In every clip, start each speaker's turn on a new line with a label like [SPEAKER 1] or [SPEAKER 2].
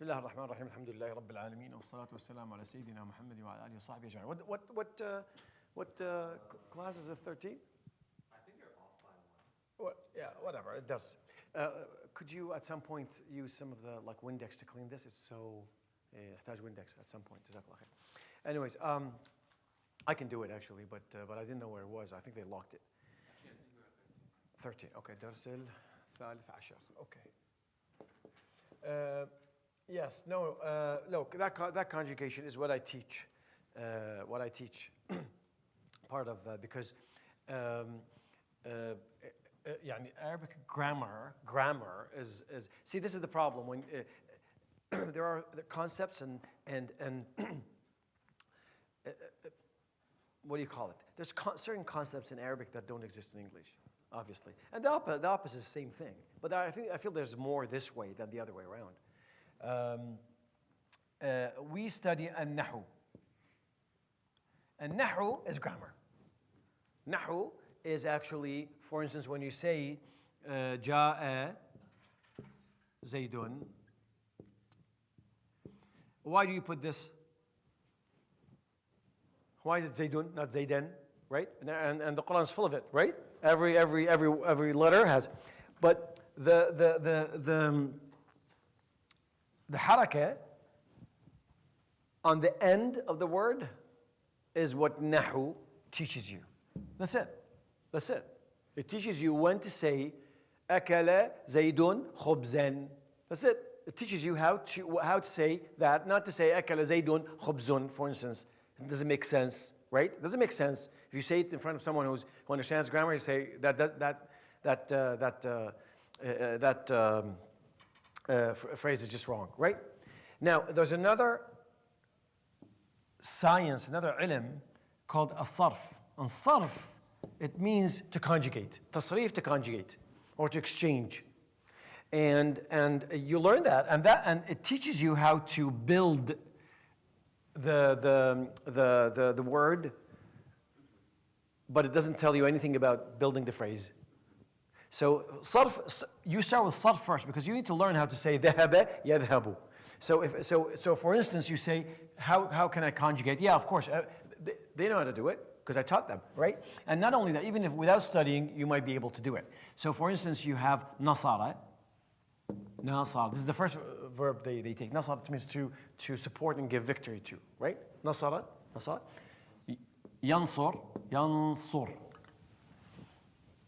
[SPEAKER 1] بسم الله الرحمن الرحيم الحمد لله رب العالمين والصلاة والسلام على سيدنا محمد وعلى آله وصحبه أجمعين. What class is it? 13?
[SPEAKER 2] I think you're off by one.
[SPEAKER 1] Yeah, whatever it does. Could you at some point use some of the Windex to clean this? It's so يحتاج Windex at some point. جزاك الله خير. Anyways, I can do it actually, but I didn't know where it was. I think they locked it.
[SPEAKER 2] Actually, I think we're at
[SPEAKER 1] 13. Okay, درس الثالث عشر. Okay. Yes, no, look, that conjugation is what I teach. Part of, because Arabic grammar is, see, this is the problem when there are the concepts and what do you call it? There's certain concepts in Arabic that don't exist in English, obviously. And the opposite is the same thing. But I feel there's more this way than the other way around. We study an-nahu. And nahu is grammar. Nahu is actually, for instance, when you say جاء زيد. Why do you put this? Why is it Zaydun, not Zaydan, right? And the Quran is full of it, right? Every letter has. But the haraka on the end of the word is what nahu teaches you. That's it. It teaches you when to say akala zaydun khubzan. That's it. It teaches you how to say that, not to say akala zaydun khubzun, for instance. It doesn't make sense, right? It doesn't make sense. If you say it in front of someone who understands grammar, you say phrase is just wrong, right? Now, there's another science, another ilm called as-sarf. And sarf, it means to conjugate, tasrif, to conjugate, or to exchange. And you learn that, and it teaches you how to build the word, but it doesn't tell you anything about building the phrase. So sarf, you start with sarf first because you need to learn how to say ذهب يذهب. So for instance, you say, how can I conjugate? Yeah, of course, they know how to do it because I taught them, right? And not only that, even if without studying, you might be able to do it. So for instance, you have nasara. Nasara. This is the first verb they take. Nasara means to support and give victory to, right? Nasara. Yansur.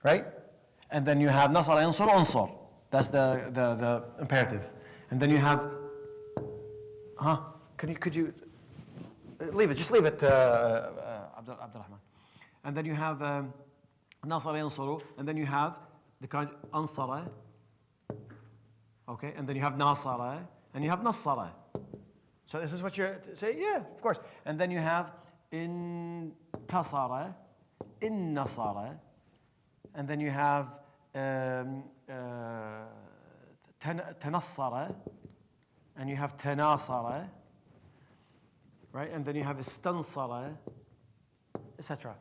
[SPEAKER 1] Right? And then you have nasara yansur ansur. That's the imperative. And then you have could you leave it? Just leave it, Abdurrahman. And then you have nasara yansuru, and then you have the ansara. Okay, and then you have nasara, and you have nasara. So this is what you're saying? Yeah, of course. And then you have intasara, nasara, and then you have tanassara, and you have tanasara, right? And then you have istansara, etc.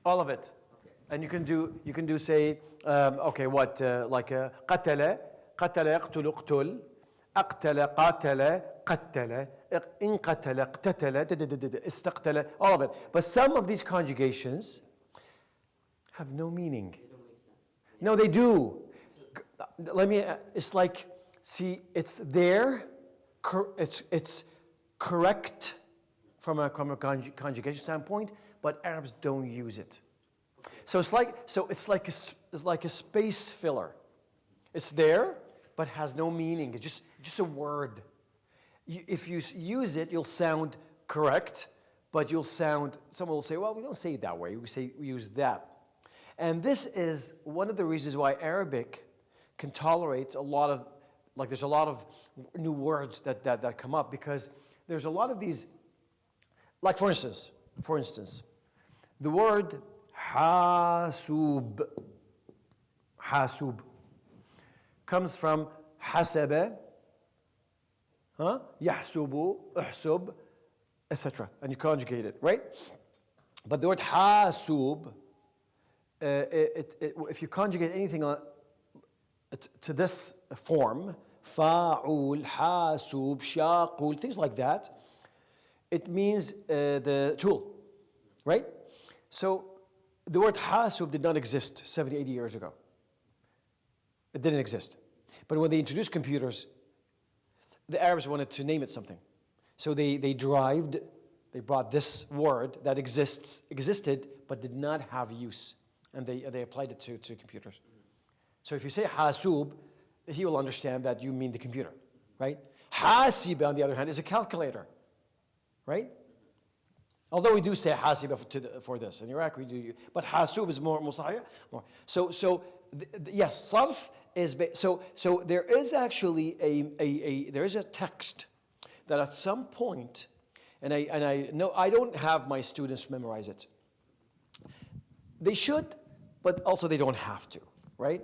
[SPEAKER 1] All of it. Okay. And you can do say, like qatala. قتل يقتل اقتل أقتل قاتل قتل إن قتل اقتتل استقتل, all of it. But some of these conjugations have no meaning.
[SPEAKER 2] They don't make sense.
[SPEAKER 1] No, they do. It's like, see, it's there, it's correct from a conjugation standpoint, but Arabs don't use it. So it's like a space filler. It's there, but has no meaning. It's just a word. If you use it, you'll sound correct, but someone will say, well, we don't say it that way. We use that. And this is one of the reasons why Arabic can tolerate there's a lot of new words that come up, because there's a lot of these, like for instance, the word hasub comes from hasaba, yahsubu, uhsub, etc. And you conjugate it, right? But the word hasub, if you conjugate anything to this form, fa'ul, hasub, shaqul, things like that. It means the tool, right? So the word hasub did not exist 70, 80 years ago. It didn't exist. But when they introduced computers, the Arabs wanted to name it something. So they brought this word that existed, but did not have use. And they applied it to computers. So if you say hasub, he will understand that you mean the computer, right? Hasib, on the other hand, is a calculator, right? Although we do say hasib for this. In Iraq, we do. But hasub is more sahih. So yes, sarf is... So there is actually there is a text that at some point, and I know I don't have my students memorize it. They should, but also they don't have to, right?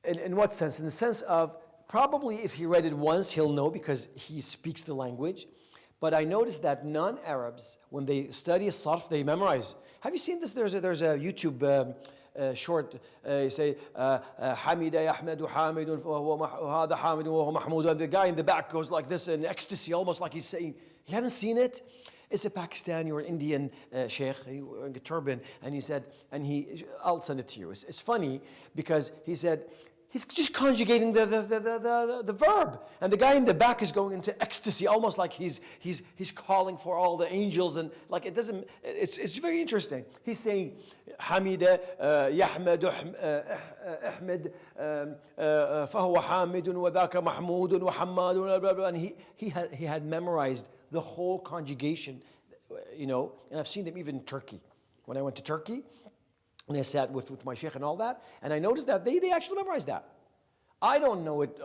[SPEAKER 1] In what sense? In the sense of probably if he read it once, he'll know because he speaks the language. But I noticed that non-Arabs, when they study sarf, they memorize. Have you seen this? There's a YouTube short. You say, Hamida yahmadu hamidun hada hamidun wa mahmud. And the guy in the back goes like this in ecstasy, almost like he's saying, you haven't seen it? It's a Pakistani or Indian sheikh wearing a turban, and he said, I'll send it to you. It's funny because he said, he's just conjugating the verb. And the guy in the back is going into ecstasy, almost like he's calling for all the angels, and like it doesn't, it's very interesting. He's saying, Hamida, Yahmadu, Ahmed, Fahuwa Hamidun, wa dhaka Mahmudun, wa Hammadun, blah, blah, and he had memorized the whole conjugation, and I've seen them even in Turkey. When I went to Turkey, and I sat with my sheikh and all that, and I noticed that they actually memorized that. I don't know it,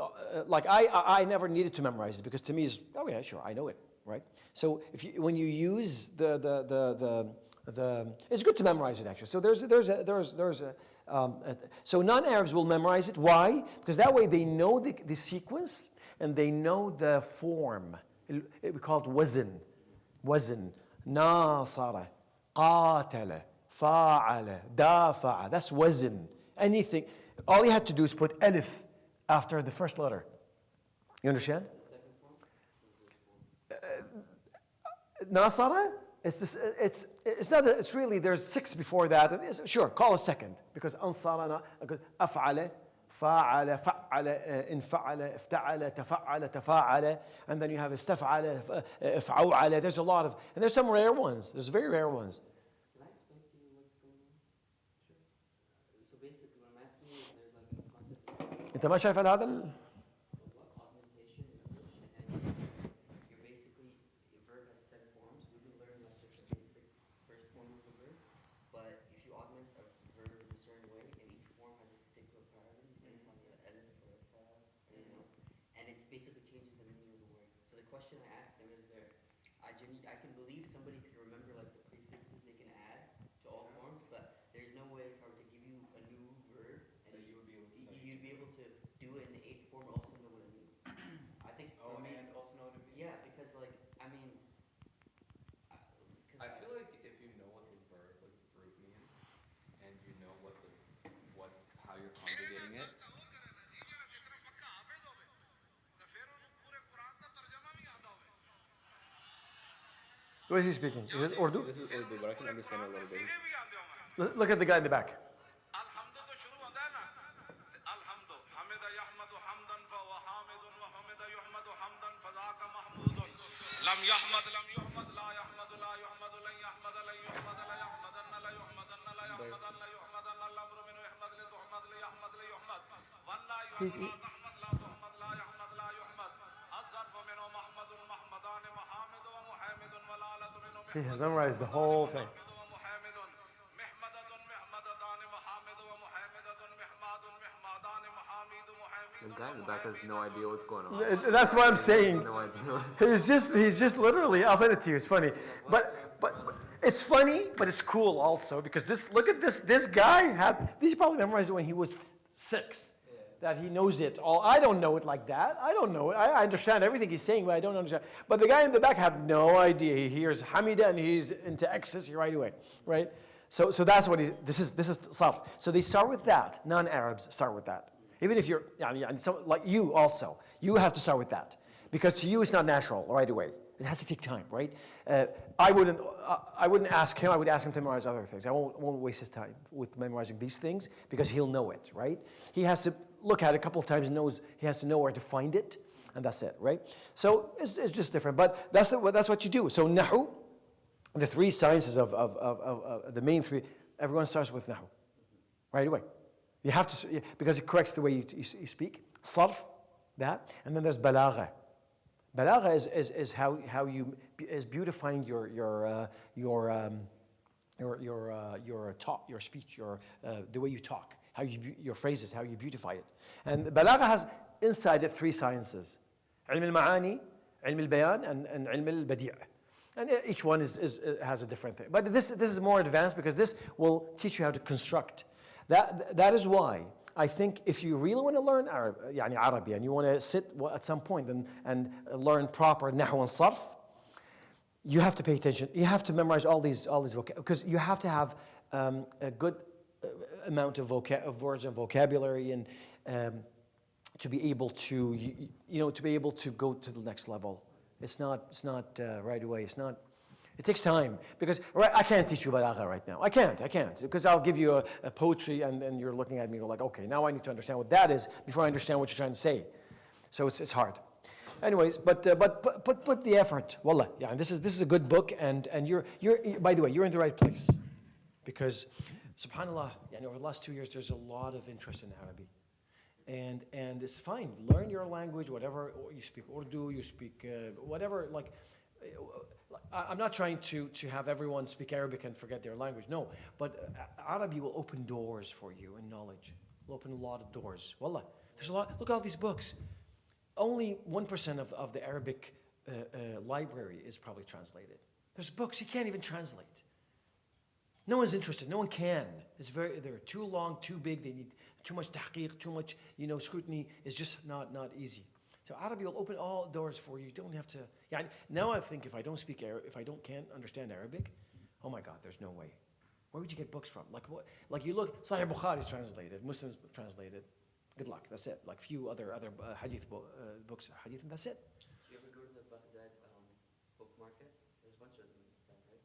[SPEAKER 1] I never needed to memorize it, because to me it's, oh yeah, sure, I know it, right? So when you use it's good to memorize it actually. So so non-Arabs will memorize it. Why? Because that way they know the sequence and they know the form. We call it wazn. Wazn. Nasara. Qatala. Fa'ala, dafa'a, that's wazn. Anything. All you had to do is put alif after the first letter. You understand? Nasara, it's really, there's 6 before that. Sure, call a second. Because ansara, af'ala, fa'ala, fa'ala, infa'ala, ifta'ala, tafa'ala, tafa'ala. And then you have istaf'ala, if'aw'ala. There's a lot of, and there's some rare ones. There's very rare ones. انت ما شايف هذا
[SPEAKER 2] augmentation in English, and then you're basically, a verb has 10 forms. We can learn like just the basic first form of the verb, but if you augment a verb in a certain way, and each form has a particular pattern, like an alif or a fa, and it basically changes the meaning of the word. So the question I asked them is I can believe somebody could remember like the prefixes they can add to all forms, but there's no way if I were to give you a new verb, and you'd be able to do it in the 8th form, also know what it means. I think.
[SPEAKER 3] Oh, and also know what it means?
[SPEAKER 2] Yeah, because like, I mean,
[SPEAKER 3] I feel like if you know what the verb, like fruit means, and you know how you're conjugating it.
[SPEAKER 1] What is he speaking? Is it Urdu?
[SPEAKER 3] This is Urdu, but I can understand it a little bit.
[SPEAKER 1] Look at the guy in the back.
[SPEAKER 4] لم يحمد لم يحمد لا يحمد لا يحمد لن يحمد لن يحمد لا يحمدن لا يحمدن لا يحمدن لا يحمدن الامر منه يحمد لتحمد ليحمد ليحمد ولا يحمد لا تحمد لا تحمد لا يحمد لا يحمد الظرف منه محمد محمدان محامد ومحامد والآلة منه
[SPEAKER 1] He has memorized the whole thing.
[SPEAKER 4] ومحامد محمدة محمدتان محامد ومحامدة محماد محمادان محاميد محاميد
[SPEAKER 3] The guy in the back has no idea what's going on.
[SPEAKER 1] That's what I'm saying.
[SPEAKER 3] No idea.
[SPEAKER 1] He's just literally, I'll send it to you, it's funny. But it's funny, but it's cool also, because look at this guy he probably memorized it when he was 6. That he knows it all. I don't know it like that. I don't know it. I understand everything he's saying, but I don't understand. But the guy in the back had no idea. He hears Hamida and he's into ecstasy right away, right? So that's what this is sarf. So they start with that. Non-Arabs start with that. Even if you're, like you also, you have to start with that. Because to you, it's not natural right away. It has to take time, right? I wouldn't ask him. I would ask him to memorize other things. I won't waste his time with memorizing these things because he'll know it, right? He has to look at it a couple of times and he has to know where to find it, and that's it, right? So it's just different, but that's what you do. So nahu, the three sciences of the main three, everyone starts with nahu, right away. You have to, because it corrects the way you speak. Sarf, that, and then there's balagha. Balagha is how you is beautifying your talk, your speech, the way you talk, your phrases, how you beautify it. And balagha has inside it three sciences: ilm al-ma'ani, ilm al-bayan, and ilm al-badi'. And each one has a different thing. But this is more advanced because this will teach you how to construct. That is why I think if you really want to learn Arabic and you want to sit at some point and learn proper nahu and sarf, you have to pay attention. You have to memorize all these vocabulary because you have to have a good amount of words and vocabulary and to be able to to be able to go to the next level. It's not right away. It's not. It takes time because I can't teach you balagha right now. I can't because I'll give you a poetry and then you're looking at me and go like, okay, now I need to understand what that is before I understand what you're trying to say. So it's hard. Anyways, but put the effort. Wallah, yeah. And this is a good book and you're by the way you're in the right place because, subhanallah, over the last 2 years there's a lot of interest in Arabic. And it's fine. Learn your language, whatever you speak Urdu, you speak whatever. Like, I'm not trying to have everyone speak Arabic and forget their language. No, but Arabic will open doors for you in knowledge. Will open a lot of doors. Wallah, there's a lot. Look at all these books. Only 1% of the Arabic library is probably translated. There's books you can't even translate. No one's interested. No one can. They're too long, too big. They need too much tahqiq, too much scrutiny. It's just not easy. So Arabic will open all doors for you. You don't have to. Yeah. Now I think if I don't speak Arabic, if I can't understand Arabic, oh my God, there's no way. Where would you get books from? Like what? Like you look, Sahih Bukhari is translated, Muslims translated. Good luck. That's it. Like few other hadith books, hadith, and that's it.
[SPEAKER 2] Do you ever go to the Baghdad book market? There's a bunch of them, right?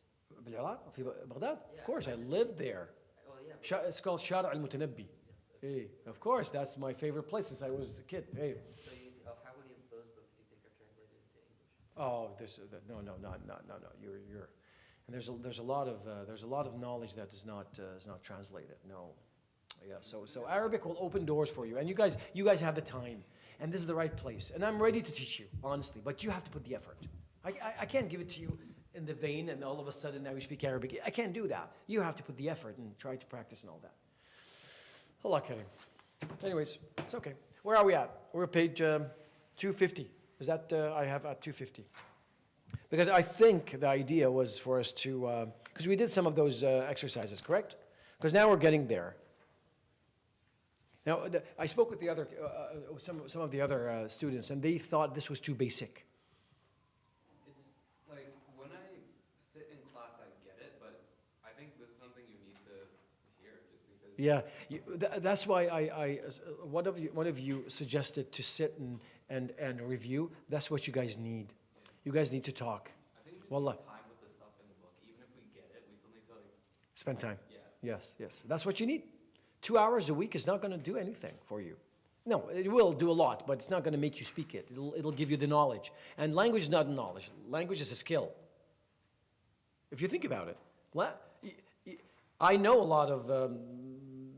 [SPEAKER 1] بالعراق في بغداد?
[SPEAKER 2] Yeah.
[SPEAKER 1] Of course, I lived there.
[SPEAKER 2] Oh yeah.
[SPEAKER 1] It's called Shara al-Mutanabbi.
[SPEAKER 2] Yes. Okay.
[SPEAKER 1] Hey, of course, that's my favorite place since I was a kid. Hey.
[SPEAKER 2] So how many of those books do you think are translated into English?
[SPEAKER 1] Oh, no. You're, and there's a lot of knowledge that is not translated. No, yeah. So Arabic will open doors for you, and you guys have the time, and this is the right place. And I'm ready to teach you, honestly, but you have to put the effort. I can't give it to you in the vein, and all of a sudden now you speak Arabic. I can't do that. You have to put the effort and try to practice and all that. Allah Karim. Anyways, it's okay. Where are we at? We're at page 250. Is that I have at 250? Because I think the idea was for us to, because we did some of those exercises, correct? Because now we're getting there. Now, I spoke with the other, some of the other students, and they thought this was too basic.
[SPEAKER 3] It's like when I sit in class, I get it, but I think this is something you need to hear just because.
[SPEAKER 1] Yeah, that's why one of you suggested to sit and review. That's what you guys need. You guys need to talk.
[SPEAKER 3] I think we just
[SPEAKER 1] Wallah.
[SPEAKER 3] need time with the stuff in the book. Even if we get it, we still need to
[SPEAKER 1] Spend time.
[SPEAKER 3] Yeah.
[SPEAKER 1] Yes. That's what you need. 2 hours a week is not going to do anything for you. No, it will do a lot, but it's not going to make you speak it. It'll give you the knowledge. And language is not knowledge. Language is a skill. If you think about it. I know a lot of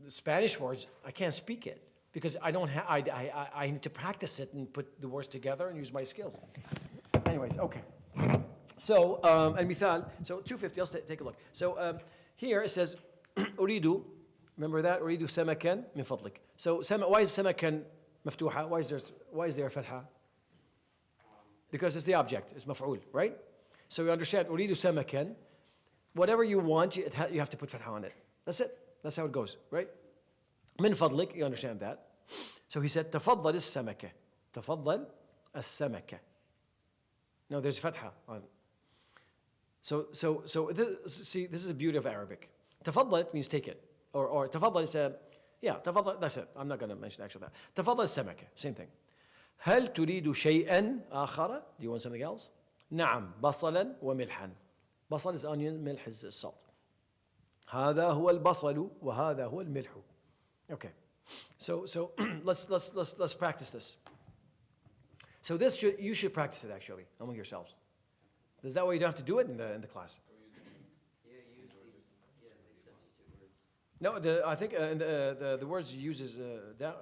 [SPEAKER 1] Spanish words. I can't speak it because I don't have. I need to practice it and put the words together and use my skills. Anyways, okay. So المثال. So 250. Let's take a look. So here it says أريد. Remember that? أريد سمكا من فضلك. So why is سمكا مفتوحة? Why is there فتحة? Because it's the object. It's مفعول, right? So you understand أريد سمكا. Whatever you want, you have to put فتحة on it. That's it. That's how it goes, right? من فضلك. You understand that? So he said تفضل السمكة. تفضل السمكة. No, there's فتحة on. So see, this is the beauty of Arabic. تفضل means take it. Or تفضل is Yeah, تفضل, that's it. I'm not going to mention actually that. تفضل السمكة, same thing. هل تريد شيئا آخر? Do you want something else? نعم, بصلا وملحا. بصل is onion, ملح is salt. هذا هو البصل وهذا هو الملح. Okay. So let's practice this. So this you should practice it actually among yourselves. Is that way you don't have to do it in the class?
[SPEAKER 2] Yeah, use these. Yeah, they substitute words.
[SPEAKER 1] No, I think the words you use is down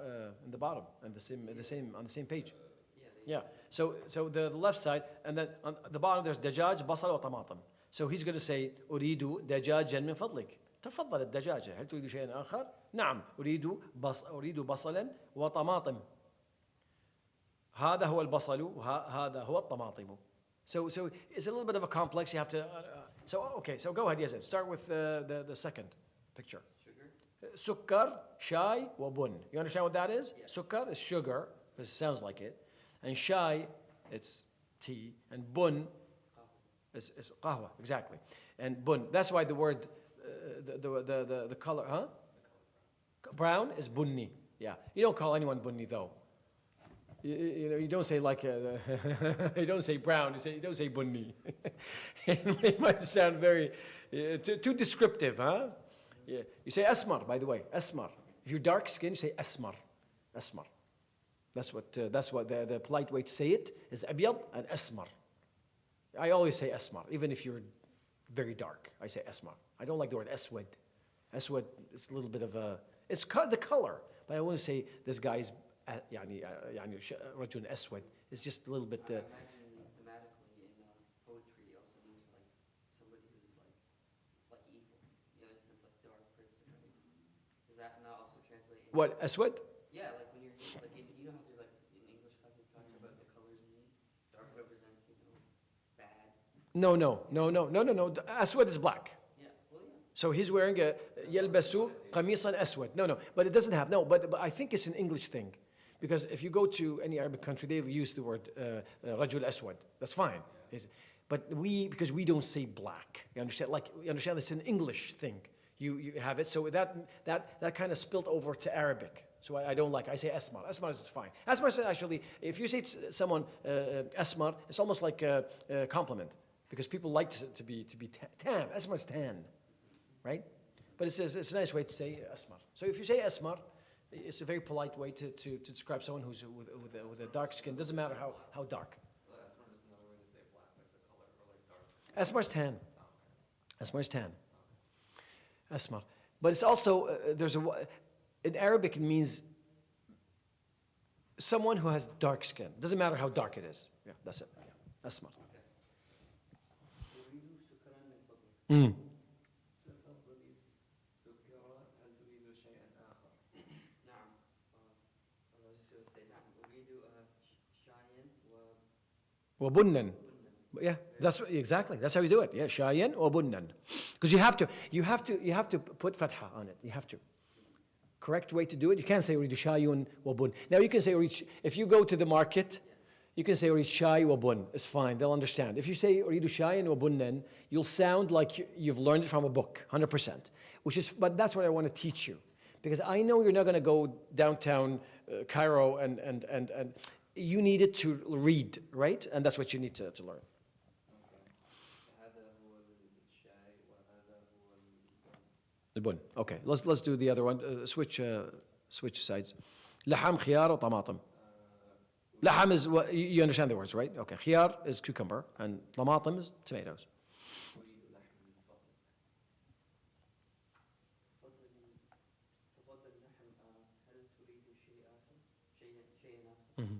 [SPEAKER 1] in the bottom and on the same page.
[SPEAKER 2] Yeah, they.
[SPEAKER 1] Yeah. So the left side and then on the bottom there's دجاج بصل وطماطم. So he's going to say أريد دجاجا من فضلك. تفضل الدجاجة. هل تريد شيئا آخر؟ نعم. أريد بصلا وطماطم. هذا هو البصل وهذا هو الطماطم. So it's a little bit of a complex. You have to. So go ahead. Yes, start with the second picture.
[SPEAKER 2] Sugar.
[SPEAKER 1] سكر, شاي, وبن. You understand what that is? سكر is sugar, because it sounds like it. And شاي, it's tea. And bun is قهوة, exactly. And bun, that's why the word, the color, huh? Brown is bunni. Yeah. You don't call anyone bunni though. You don't say like, you don't say brown, you don't say bunni. It might sound very, too descriptive, huh? Yeah. You say asmar, by the way, asmar. If you're dark skinned, you say asmar, asmar. That's what the polite way to say it is abyad and asmar. I always say asmar, even if you're very dark, I say asmar. I don't like the word aswad. Aswad is a little bit of a, it's the color, but I want to say this guy's يعني رجل أسود. It's just a little bit.
[SPEAKER 2] I imagine thematically in poetry it also means like somebody who's like evil, you know, in a sense like dark person, right? Does that not also translate?
[SPEAKER 1] What أسود?
[SPEAKER 2] Yeah, like when you're like if you know how there's like in English class we talked about the colors meaning. Dark represents bad.
[SPEAKER 1] No. أسود is black.
[SPEAKER 2] Yeah, well yeah.
[SPEAKER 1] So he's wearing a يلبس قميصا أسود. No, but it doesn't have. No, but I think it's an English thing. Because if you go to any Arabic country, they use the word رجل أسود. That's fine. But because we don't say black. You understand? It's an English thing. You have it. So that kind of spilled over to Arabic. So I don't like. I say asmar. Asmar is fine. Asmar is actually, if you say to someone asmar, it's almost like a compliment because people like to be tan. Asmar is tan, right? But it's a nice way to say asmar. So if you say asmar, it's a very polite way to describe someone who's with a dark skin. Doesn't matter how dark.
[SPEAKER 3] Well, asmar is another way to say black, like the color, or like dark.
[SPEAKER 1] Asmar is tan. Asmar is tan. Asmar. But it's also, in Arabic it means someone who has dark skin. Doesn't matter how dark it is. Yeah, that's it. Yeah. Asmar. Mm. وبنًا. Yeah, exactly. That's how you do it. Yeah, شايًا وبنًا. Because you have to put fatha on it. You have to. Correct way to do it. You can't say أريد شاي وبن. Now you can say if you go to the market, you can say أريد شاي وبن. It's fine. They'll understand. If you say أريد شاي وبنًا, you'll sound like you've learned it from a book, 100%. But that's what I want to teach you, because I know you're not going to go downtown Cairo and you need it to read, right? And that's what you need to learn. البن. Okay, let's do the other one. Switch sides. لحم, خيار, وطماطم. لحم is you understand the words, right? Okay, خيار is cucumber and طماطم is tomatoes. Mm-hmm.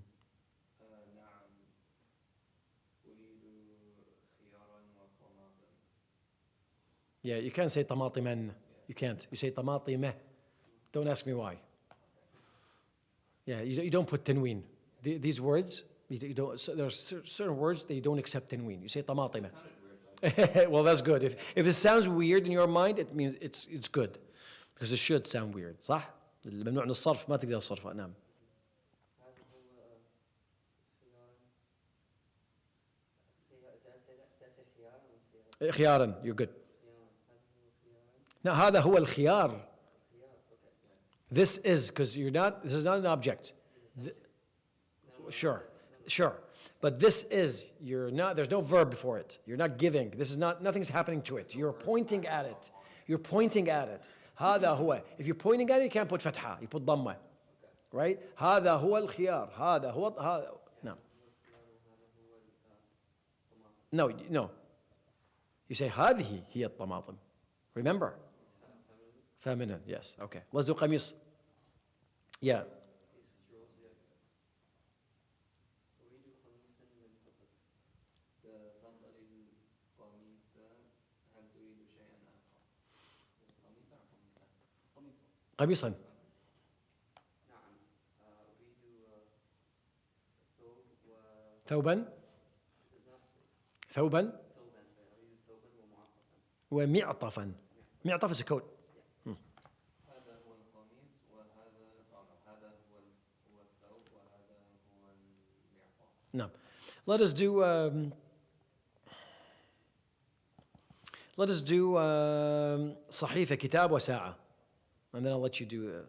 [SPEAKER 1] Yeah, you can't say طماطما. You can't. You say طماطمة. Don't ask me why. Yeah, you don't put tanween. These words, you don't. So there's certain words that you don't accept tanween. You say طماطمة. Well, that's good. If it sounds weird in your mind, it means it's good, because it should sound weird. صح؟ الممنوع من الصرف ما تقدر تصرفه. نعم. خيارا. You're good. No, هذا هو الخيار. This is, because you're not, this is not an object. Th- Sure, sure. But this is, you're not, there's no verb before it. You're not giving. This is not, nothing's happening to it. You're pointing at it. You're pointing at it. هذا هو. If you're pointing at it, you can't put فتحة. You put ضمة. Right? هذا هو الخيار. هذا هو, هذا. No. No, no. You say هذه هي الطماطم. Remember? Feminine, yes. Okay. Let's do قميص. Yeah. قميصا.
[SPEAKER 2] نعم. أريد ثوب
[SPEAKER 1] ثوبا.
[SPEAKER 2] لا،
[SPEAKER 1] ثوبا.
[SPEAKER 2] ثوبا. أريد ثوبا ومعطفا.
[SPEAKER 1] ومعطفا. معطف is a coat.
[SPEAKER 3] هذا هو القميص وهذا هذا هو هو الثوب وهذا هو المعطف.
[SPEAKER 1] No. Let us do. Let us do صحيفة كتاب وساعة, and then I'll let you do.
[SPEAKER 2] أريد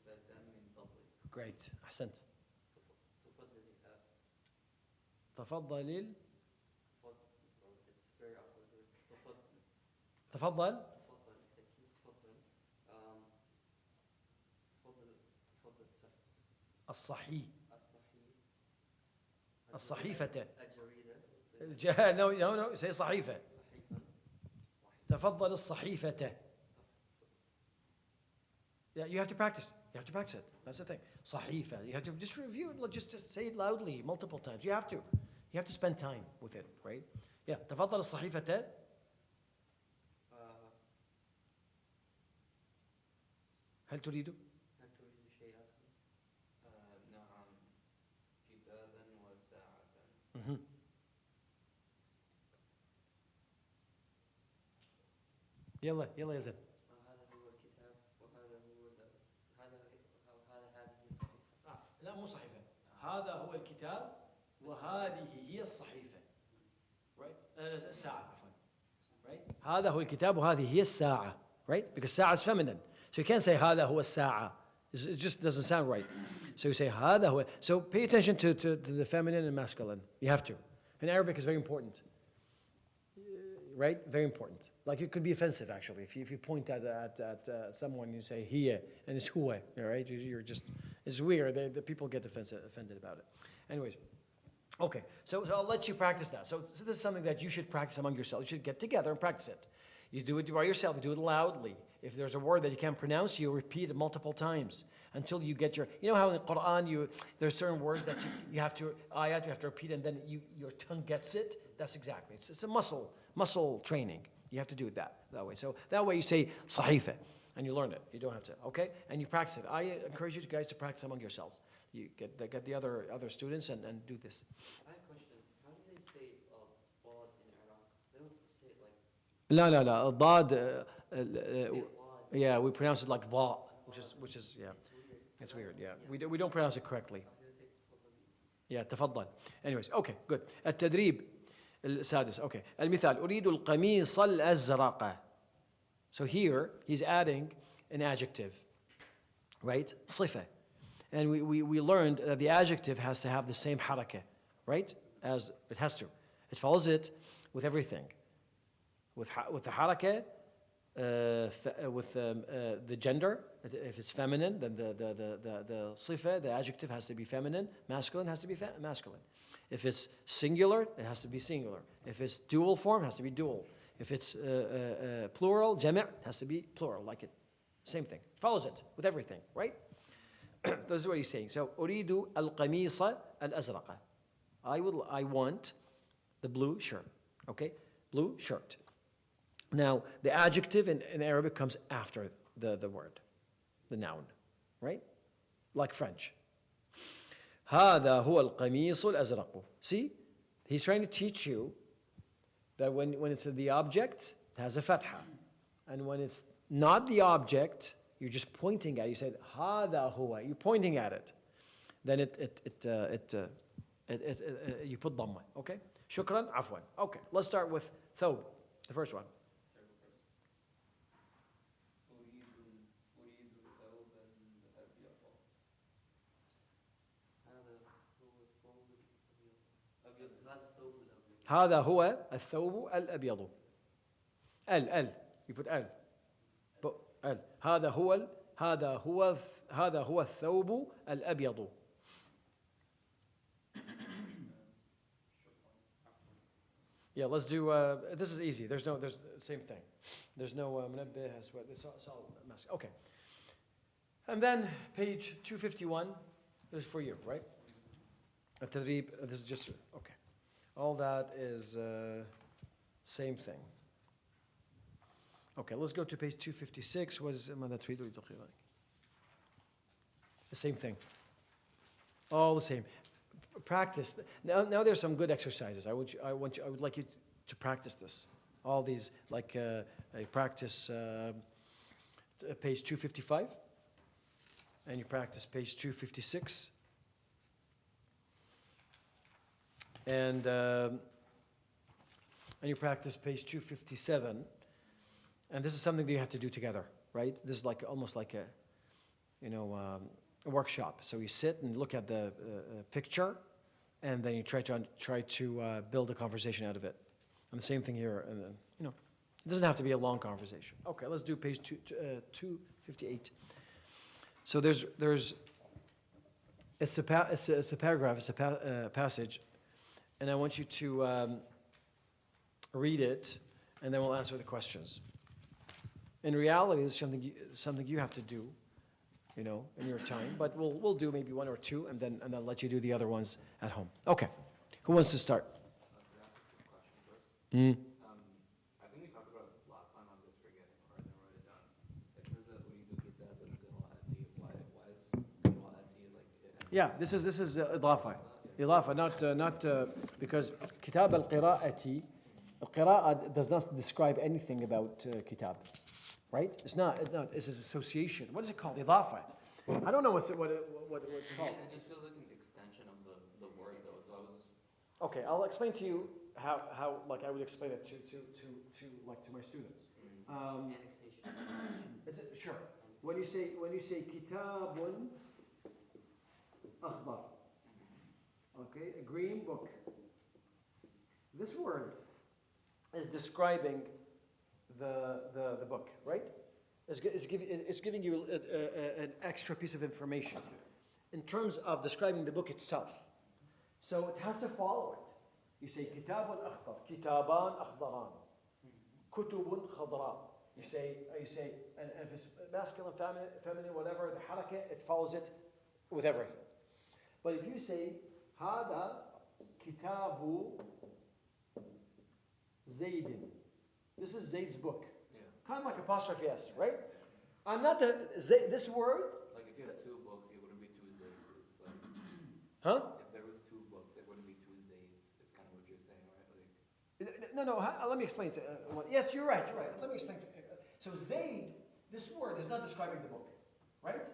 [SPEAKER 2] صحيفة من فضلك.
[SPEAKER 1] Great. أحسنت.
[SPEAKER 2] تفضلي.
[SPEAKER 1] تفضل.
[SPEAKER 2] It's very awkward word. تفضل.
[SPEAKER 1] تفضل.
[SPEAKER 2] تفضل. تفضل. تفضل. تفضل.
[SPEAKER 1] الصحي.
[SPEAKER 2] الصحيح.
[SPEAKER 1] الصحيفة.
[SPEAKER 2] الجريدة.
[SPEAKER 1] No, no, no. Say صحيفة.
[SPEAKER 2] صحيفة.
[SPEAKER 1] تفضل الصحيفة. Yeah, you have to practice. You have to practice it. That's the thing. صحيفة. You have to just review it. Just say it loudly multiple times. You have to. You have to spend time with it, right? Yeah. تفضل الصحيفة. هل تريد؟
[SPEAKER 2] هل تريد شيء آخر؟
[SPEAKER 3] نعم، كتابا وساعة.
[SPEAKER 1] Mhm. يلا يلا يا زين.
[SPEAKER 2] هذا هو الكتاب وهذا هو هذه الصحيفة.
[SPEAKER 1] لا مو صحيفة. هذا هو الكتاب وهذه هي الصحيفة. Right? الساعة عفوا. Right? هذا هو الكتاب وهذه هي الساعة. Right? Because ساعة is feminine. So you can't say هذا هو الساعة. It just doesn't sound right. So you say هذا هو. So pay attention to the feminine and masculine. You have to. In Arabic is very important. Right? Very important. Like it could be offensive actually. If you point at someone, you say هي and it's هو. Right? You're just, it's weird. The people get offended about it. Anyways. Okay, so I'll let you practice that. So this is something that you should practice among yourselves. You should get together and practice it. You do it by yourself, you do it loudly. If there's a word that you can't pronounce, you repeat it multiple times until you get you know how in the Quran there's certain words that you have to repeat and then your tongue gets it? That's exactly, it's a muscle training. You have to do it that way. So that way you say صحيفة and you learn it. You don't have to, okay? And you practice it. I encourage you guys to practice among yourselves. You get the other students and do this.
[SPEAKER 2] I have a question. How do they say ضاد in Iraq? They don't say it like.
[SPEAKER 1] لا الضاد
[SPEAKER 2] Say it wad.
[SPEAKER 1] yeah, we pronounce it like ضاء, which is yeah,
[SPEAKER 2] It's weird.
[SPEAKER 1] it's weird. Yeah, we don't pronounce it correctly.
[SPEAKER 2] I was gonna say تفضلي.
[SPEAKER 1] Yeah, تفضل. Anyways, okay, good. التدريب السادس. Okay, المثال أريد القميص الأزرق. So here he's adding an adjective, right? صفة. And we learned that the adjective has to have the same حركة, right? As it has to. It follows it with everything. With the حركة, with the gender, if it's feminine, then the صفة, the adjective has to be feminine. Masculine has to be masculine. If it's singular, it has to be singular. If it's dual form, it has to be dual. If it's plural, جمع, it has to be plural, like it. Same thing. Follows it with everything, right? This is what he's saying. So, أريد القميص الأزرق. I want the blue shirt. Okay? Blue shirt. Now, the adjective in Arabic comes after the word, the noun, right? Like French. هذا هو القميص الأزرق. See? He's trying to teach you that when it's the object, it has a fatha. And when it's not the object, you're just pointing at it. You said هذا هو. You're pointing at it. Then you put ضمة. Okay. شكرا. عفوا. Okay. Let's start with ثوب. The first one.
[SPEAKER 2] هذا
[SPEAKER 1] هذا
[SPEAKER 2] الثوب الأبيض.
[SPEAKER 1] هو الثوب الأبيض. ال you put ال. ال هذا هو الثوب الأبيض. Yeah, let's do. This is easy. There's same thing. There's no منبه أسود. It's all mask. Okay. And then page 251. This is for you, right? التدريب. This is just okay. All that is same thing. Okay, let's go to page 256. What is ماذا تريد تقريبا? The same thing. All the same. Practice. Now there's some good exercises. I would like you to practice this. All these, like I practice page 255, and you practice page 256, and you practice page 257. And this is something that you have to do together, right? This is like almost like a, a workshop. So you sit and look at the picture, and then you try to build a conversation out of it. And the same thing here, and then, it doesn't have to be a long conversation. Okay, let's do page 258. So it's a paragraph, it's a passage, and I want you to read it, and then we'll answer the questions. In reality, this is something you have to do, in your time. But we'll do maybe one or two, and then I'll let you do the other ones at home. Okay. Who wants to start?
[SPEAKER 3] Can I ask a question first? I think we talked about it last time. I'm just forgetting, or I didn't write it down. It says that we do kitab al-qira'ati. Why is qira'ati like it?
[SPEAKER 1] Yeah, this is إضافة. إضافة, not because kitab al-qira'ati. Al-qira'ah does not describe anything about kitab. Right? It's not. It's an association. What is it called? Idafa. I don't know what it's called.
[SPEAKER 3] It just feels like an extension of the word, though. So I was just.
[SPEAKER 1] Okay, I'll explain to you how like I would explain it to my students.
[SPEAKER 2] Annexation.
[SPEAKER 1] Is it sure? When you say kitabun akhdar, okay, a green book. This word is describing the book, right? It's giving you an extra piece of information in terms of describing the book itself. So it has to follow it. You say kitabun akhdar, kitaban akhdaran, kutubun khadra. You say, and if it's masculine, feminine, whatever, the haraka, it follows it with everything. But if you say hada kitabu Zaydin, this is Zayd's book.
[SPEAKER 3] Yeah.
[SPEAKER 1] Kind of like apostrophe S, right? I'm not this word.
[SPEAKER 3] Like if you had two books, it wouldn't be two Zayds. It's like.
[SPEAKER 1] Huh?
[SPEAKER 3] If there was two books, it wouldn't be two Zayds. It's kind of what you're saying, right? Like.
[SPEAKER 1] No. Let me explain. Yes, you're right. Let me explain. So Zayd, this word is not describing the book, right?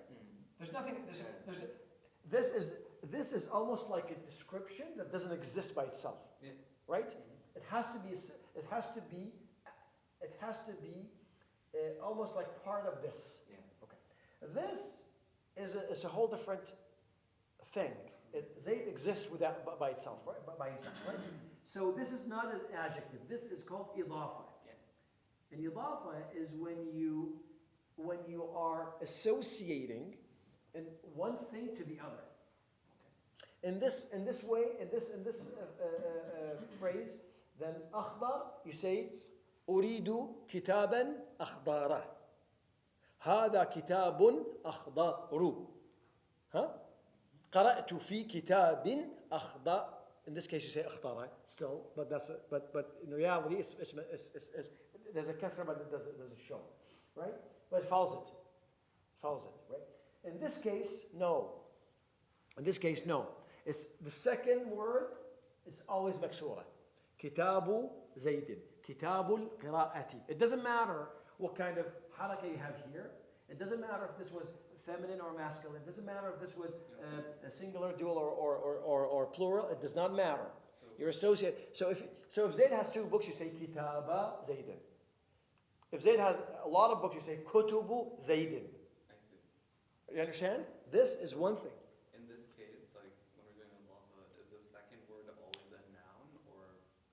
[SPEAKER 1] There's nothing. This is almost like a description that doesn't exist by itself, right? It has to be almost like part of this.
[SPEAKER 3] Yeah.
[SPEAKER 1] Okay. This is a whole different thing. Zayd exists by itself, right? By itself, right? So this is not an adjective. This is called idafa.
[SPEAKER 3] Yeah.
[SPEAKER 1] And idafa is when you are associating one thing to the other. Okay. In this way, in this phrase, then akhdar, you say أريد كتابا أخضارا. هذا كتاب أخضر. Huh? قرأت في كتاب أخضر. In this case, you say أخضر still, but in reality, it's there's a kasra, but it doesn't show, right? But it follows it, right? In this case, no. It's the second word is always maksura. Kitabu Zaydin. Kitabul qira'ati. It doesn't matter what kind of halakha you have here. It doesn't matter if this was feminine or masculine. It doesn't matter if this was a singular, dual, or plural. It does not matter. You're associated. So if Zayd has two books, you say Kitaba Zaydin. If Zayd has a lot of books, you say Kutubu Zaydin.
[SPEAKER 3] I see.
[SPEAKER 1] You understand? This is one thing.
[SPEAKER 3] In this case, like when we're doing a lafa, is the second word always a noun?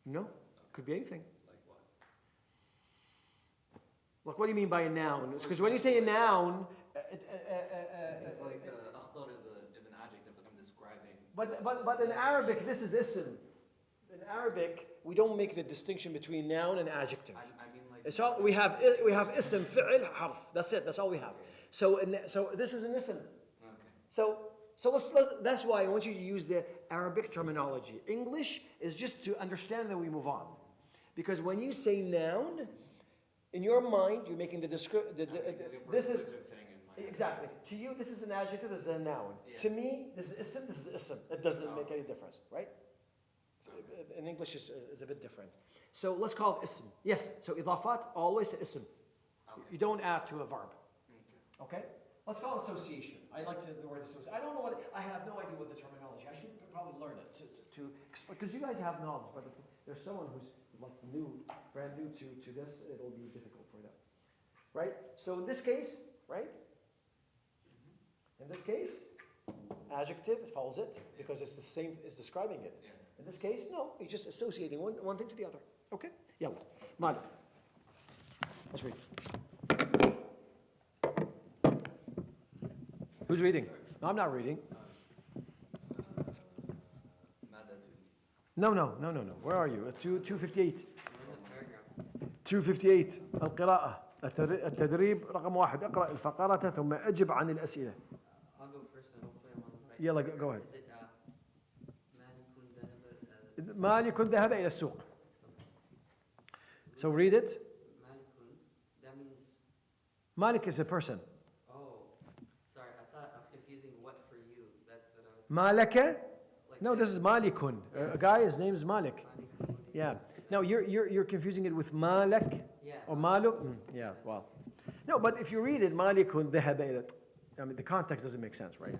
[SPEAKER 1] No, could be anything.
[SPEAKER 3] Like what?
[SPEAKER 1] Look, what do you mean by a noun? Because when you say a noun,
[SPEAKER 3] Because like akhdar is an adjective that I'm describing.
[SPEAKER 1] but in Arabic, this is ism. In Arabic, we don't make the distinction between noun and adjective.
[SPEAKER 3] I mean like.
[SPEAKER 1] It's all we have ism, fi'l, harf. That's it. That's all we have. So this is an ism.
[SPEAKER 3] Okay.
[SPEAKER 1] So let's that's why I want you to use the Arabic terminology. English is just to understand that we move on. Because when you say noun, in your mind you're making the this is exactly. To you this is an adjective, this is a noun.
[SPEAKER 3] Yeah.
[SPEAKER 1] To me this is ism. It doesn't make any difference, right? So in English is a bit different. So let's call it ism. Yes, so idafat always to ism.
[SPEAKER 3] Okay.
[SPEAKER 1] You don't add to a verb.
[SPEAKER 3] Okay.
[SPEAKER 1] Okay? Let's call it association. I like the word association. I don't know I have no idea what the terminology. I should probably learn it to because you guys have knowledge, but if there's someone who's like brand new to this, it'll be difficult for them. Right? So in this case, right? In this case, adjective, it follows it because it's the same as describing it.
[SPEAKER 3] Yeah.
[SPEAKER 1] In this case, no, he's just associating one thing to the other. Okay? Yalla. Malik. Let's read. Who's reading? No, I'm not reading.
[SPEAKER 3] ماذا تريد؟
[SPEAKER 1] No. Where are you? 258.
[SPEAKER 2] We're in the paragraph.
[SPEAKER 1] 258 القراءة التدريب رقم 1 اقرأ الفقرة ثم أجب عن الأسئلة.
[SPEAKER 2] I'll go first and hopefully I'm on the right.
[SPEAKER 1] يلا go ahead.
[SPEAKER 2] Is it مالك ذهب
[SPEAKER 1] مالك ذهب إلى السوق. So read it.
[SPEAKER 2] مالك, that means,
[SPEAKER 1] Malik is a person.
[SPEAKER 2] oh, sorry, I thought I was confusing what for you. That's what I was,
[SPEAKER 1] مالك?
[SPEAKER 2] like
[SPEAKER 1] No, this is Malikun. A guy, his name is Malik.
[SPEAKER 2] Malik.
[SPEAKER 1] Yeah. No, you're confusing it with Malak
[SPEAKER 2] Yeah.
[SPEAKER 1] or Maluk. Yeah, well. No, but if you read it, Malikun ذهب إلى. I mean, the context doesn't make sense, right?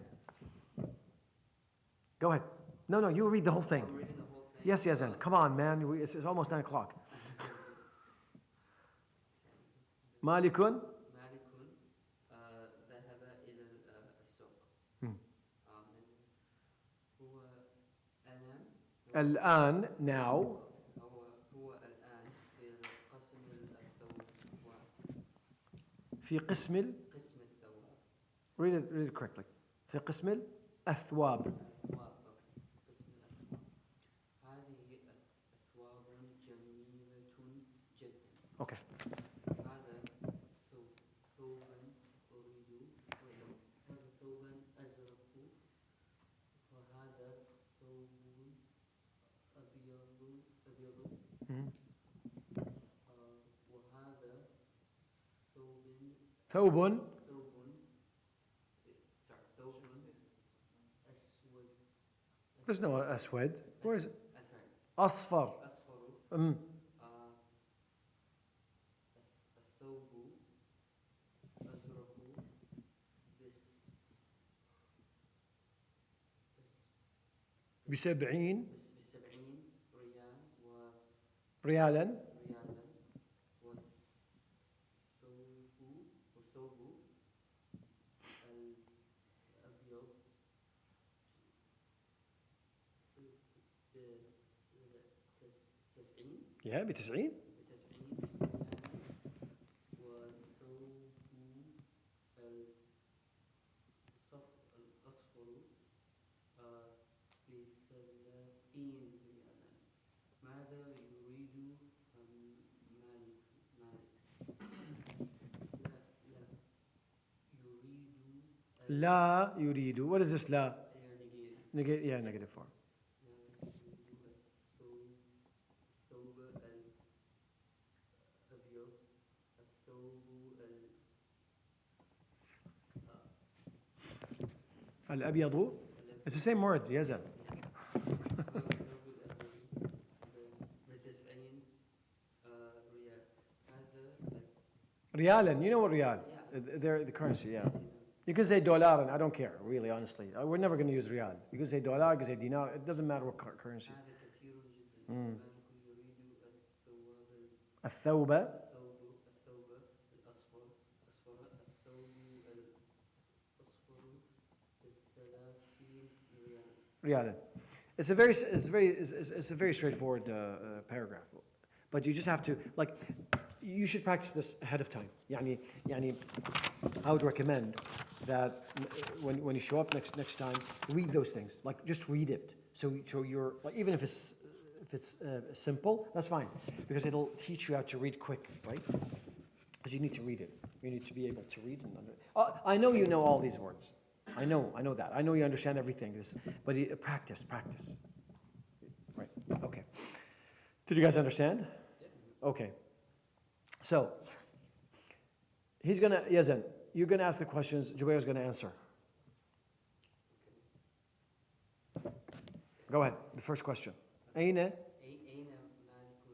[SPEAKER 1] Go ahead. No, you read the whole thing.
[SPEAKER 2] I'm reading the whole thing.
[SPEAKER 1] Yes, and come on, man. It's almost 9 o'clock. Malikun.
[SPEAKER 2] مالك ذهب إلى السوق.
[SPEAKER 1] Hmm.
[SPEAKER 2] هو الآن
[SPEAKER 1] الآن, now.
[SPEAKER 2] هو الآن في قسم الثواب.
[SPEAKER 1] في قسم
[SPEAKER 2] قسم الثواب.
[SPEAKER 1] read it correctly. في قسم الأثواب.
[SPEAKER 2] الثواب. قسم الأثواب. هذه أثواب جميلة جدا.
[SPEAKER 1] Okay.
[SPEAKER 2] هذا ثوبا أريد هذا ثوبا أزرق وهذا ثوب أبيض
[SPEAKER 1] Mhm.
[SPEAKER 2] وهذا ثوب
[SPEAKER 1] ثوب.
[SPEAKER 2] ثوب أسود.
[SPEAKER 1] There's no أسود. Where is it?
[SPEAKER 2] sorry.
[SPEAKER 1] أصفر.
[SPEAKER 2] أصفر.
[SPEAKER 1] Mm.
[SPEAKER 2] الثوب أزرق
[SPEAKER 1] ب70
[SPEAKER 2] ب70 ريال
[SPEAKER 1] ريالا.
[SPEAKER 2] ريالا والثوب الأبيض ب90
[SPEAKER 1] Yeah, ب90.
[SPEAKER 2] والثوب الأصفر ب30 ريالا. ماذا يريد
[SPEAKER 1] لا يريد. What is this لا?
[SPEAKER 2] negative.
[SPEAKER 1] Yeah, negative form.
[SPEAKER 2] الثوب الأبيض
[SPEAKER 1] الأبيض. It's the same word. يزن.
[SPEAKER 2] ب90 ريال. هذا
[SPEAKER 1] ريالا. You know what ريال?
[SPEAKER 2] Yeah.
[SPEAKER 1] They're the currency, yeah. You can say dollar and I don't care, really, honestly. We're never going to use real. You can say dollar, you can say dinar. It doesn't matter what currency.
[SPEAKER 2] هذا كثير جدا. مالك يريد
[SPEAKER 1] الثوب.
[SPEAKER 2] الثوب الأصفر الثوب الأصفر ب30 ريال.
[SPEAKER 1] ريالا. It's a very straightforward paragraph, but you just have to you should practice this ahead of time. يعني I would recommend that when you show up next time, read those things. Like just read it. So you're like even if it's simple, that's fine because it'll teach you how to read quick, right? Because you need to read it. You need to be able to read and I know you know all these words. I know that. I know you understand everything. But practice. Right. Okay. Did you guys understand? Okay. So he's gonna Yazan, you're gonna ask the questions. Jubair's gonna answer. Go ahead. The first question. أين
[SPEAKER 2] أين مالك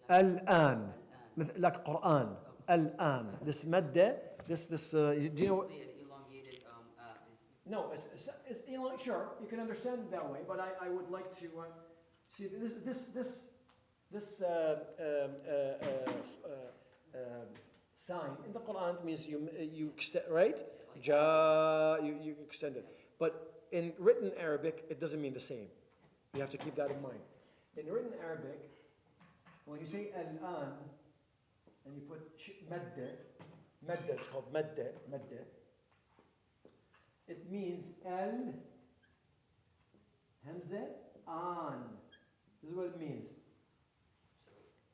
[SPEAKER 2] الآن؟
[SPEAKER 1] الآن مثل like Quran الآن. This مادة. This do you know what?
[SPEAKER 2] Basically an elongated is
[SPEAKER 1] No, it's elong. Sure, you can understand it that way, but I would like to see this sign in the Quran means you extend, right? Ja, you extend it, but in written Arabic it doesn't mean the same. You have to keep that in mind. In written Arabic, when you say al-an and you put madda, it's called madda. It means al hamza an. This is what it means.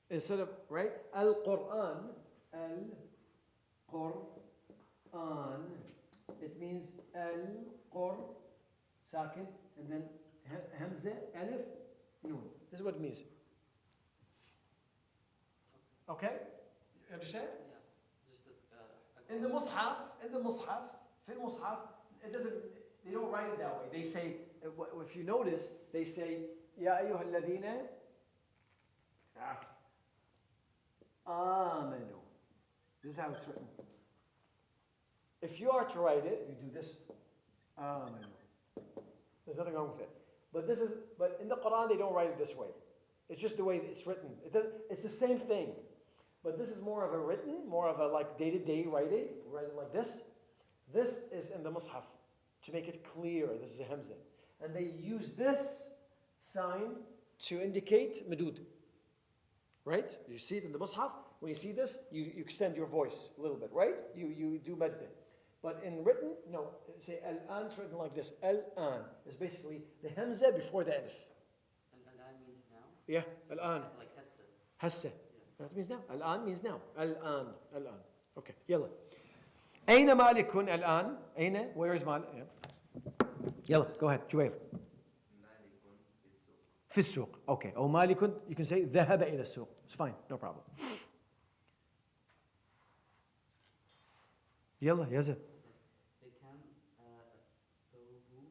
[SPEAKER 1] Instead of right al-Quran, it means al-Qur sakin and then hamza alif nun. This is what it means. Okay, you understand?
[SPEAKER 2] yeah, just as
[SPEAKER 1] In the mushaf, في المصحف, it doesn't. They don't write it that way. They say, if you notice, they say, يا أيها الذين آمنوا. This is how it's written. If you are to write it, you do this. آمنوا. There's nothing wrong with it. But in the Quran, they don't write it this way. It's just the way it's written. It's the same thing. But this is more of a written, more of a like day-to-day writing like this. This is in the Mus'haf to make it clear. This is a Hamza. And they use this sign to indicate Madud. Right? You see it in the Mus'haf. When you see this, you extend your voice a little bit, right? You do Madda. But in written, no. Say Al-An is written like this. Al-An is basically the Hamza before the Alif.
[SPEAKER 2] and that means now.
[SPEAKER 1] Yeah,
[SPEAKER 2] So
[SPEAKER 1] Al-An.
[SPEAKER 2] like hassa.
[SPEAKER 1] Hassa. That means now. Al-An means now. Al-An. Okay, يلا. أين مالك الآن؟ أين? Where is Malik? Yeah. يلا, go ahead. جوير. في السوق. Okay. أو مالك, you can say ذهب إلى السوق. It's fine, no problem. يلا يا زلمة.
[SPEAKER 2] بكم الثوب الأبيض؟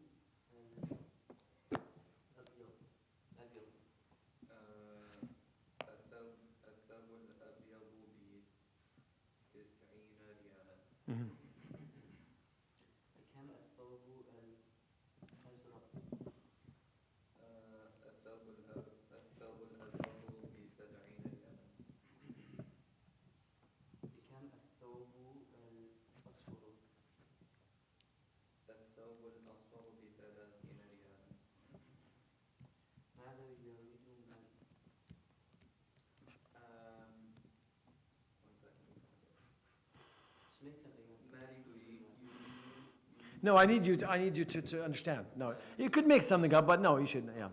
[SPEAKER 3] الثوب الأبيض ب90 ريالا.
[SPEAKER 2] بكم الثوب الأزرق؟
[SPEAKER 3] الثوب الأزرق ب70 ريالا.
[SPEAKER 2] بكم الثوب الأصفر؟
[SPEAKER 3] الثوب الأصفر ب30 ريالا.
[SPEAKER 2] ماذا يريد من؟
[SPEAKER 3] One second.
[SPEAKER 2] Just make something up.
[SPEAKER 3] مالك
[SPEAKER 1] No, I need you to understand. No, you could make something up, but no, you shouldn't. Yeah.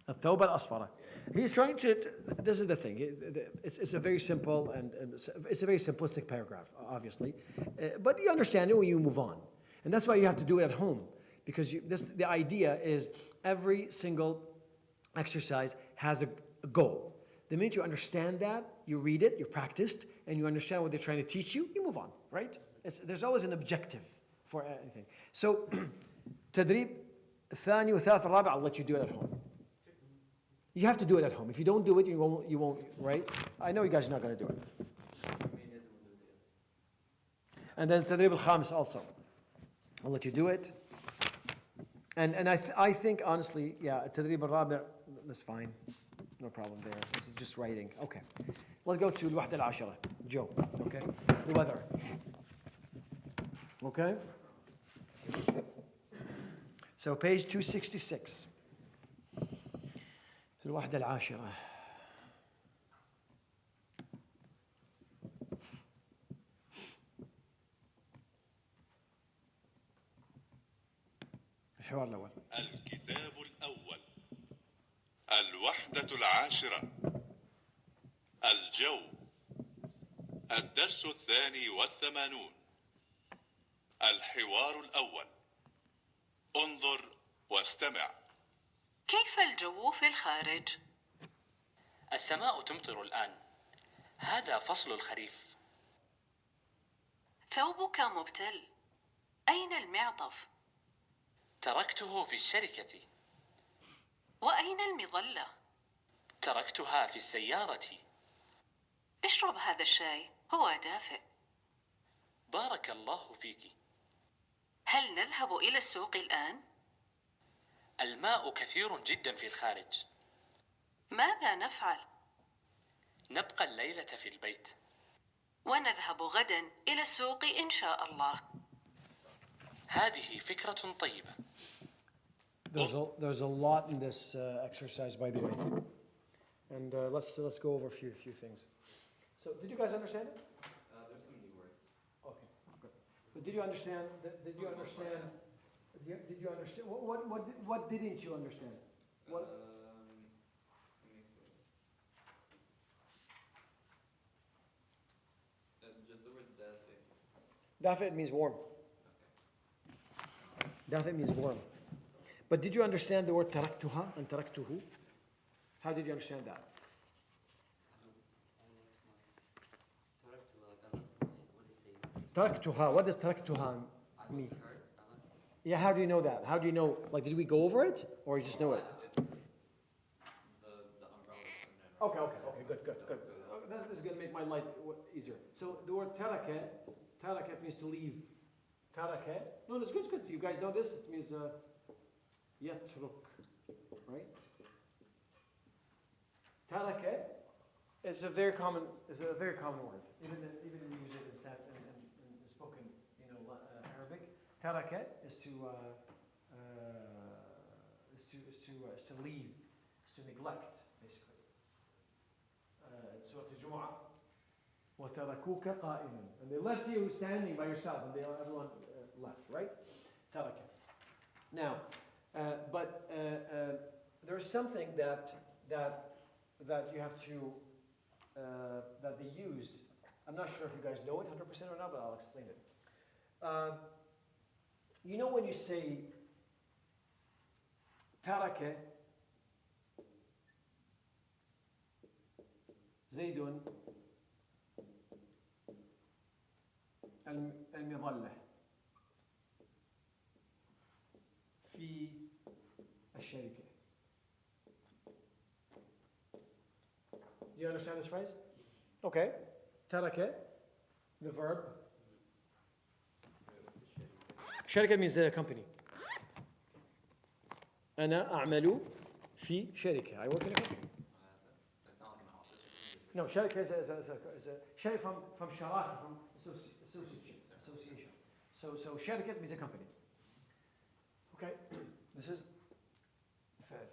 [SPEAKER 1] الثوب الأصفر. He's trying to. This is the thing. It's a very simple and it's a very simplistic paragraph, obviously, but you understand it when you move on, and that's why you have to do it at home because the idea is every single exercise has a goal. The minute you understand that, you read it, you practiced, and you understand what they're trying to teach you, you move on, right? There's always an objective for anything. So, تدريب الثاني والثالث والرابع, I'll let you do it at home. You have to do it at home. If you don't do it, you won't, right? I know you guys are not going to do it. And then تدريب الخامس also. I'll let you do it. And I think honestly, yeah, التدريب الرابع, that's fine. No problem there. This is just writing. Okay. Let's go to الوحدة العاشرة. Joe. Okay. The weather. Okay. So page 266. الوحدة العاشرة. الحوار الأول.
[SPEAKER 5] الكتاب الأول. الوحدة العاشرة. الجو. الدرس 82. الحوار الأول. انظر واستمع.
[SPEAKER 6] كيف الجو في الخارج؟
[SPEAKER 7] السماء تمطر الآن. هذا فصل الخريف.
[SPEAKER 6] ثوبك مبتل. أين المعطف؟
[SPEAKER 7] تركته في الشركة.
[SPEAKER 6] وأين المظلة؟
[SPEAKER 7] تركتها في السيارة.
[SPEAKER 6] اشرب هذا الشاي، هو دافئ.
[SPEAKER 7] بارك الله فيك.
[SPEAKER 6] هل نذهب إلى السوق الآن؟
[SPEAKER 7] الماء كثير جدا في الخارج.
[SPEAKER 6] ماذا نفعل؟
[SPEAKER 7] نبقى الليلة في البيت.
[SPEAKER 6] ونذهب غدا إلى السوق إن شاء الله.
[SPEAKER 7] هذه فكرة طيبة.
[SPEAKER 1] There's a lot in this exercise, by the way, and let's go over a few things. So, did you guys understand it?
[SPEAKER 3] There's some new words.
[SPEAKER 1] Okay, good. But did you understand? Did you understand? Did you understand? What didn't you understand? What?
[SPEAKER 3] Let me see. Just the word dafiq.
[SPEAKER 1] Dafiq means warm. Dafiq means warm. But did you understand the word taraktuha and taraktuhu? How did you understand that? Taraktuha. What does taraktuha mean? Yeah, how do you know that? How do you know? Like, did we go over it, or you just know it?
[SPEAKER 3] It's the umbrella.
[SPEAKER 1] Okay, good. This is going to make my life easier. So the word taraka means to leave. Taraka. No, it's good. You guys know this? It means yatruk, right? Taraka is a very common word. Even we use it in spoken, Arabic. Taraka is to leave, is to neglect, basically. Surah Al-Jumu'ah. وَتَرَكُوكَ قَائِمًا. And they left you standing by yourself, and everyone left, right? Taraka. Now, but there's something that you have to that they used. I'm not sure if you guys know it 100% or not, but I'll explain it. You know when you say taraka زيد المظلة في الشركة. Do you understand this phrase? Okay. ترك, the verb. شركة means the company. أنا أعمل في شركة. I work in a company.
[SPEAKER 3] It's not like an office.
[SPEAKER 1] No, شركة is a شركة from شراكة, from association. So شركة means a company. Okay, this is فعل,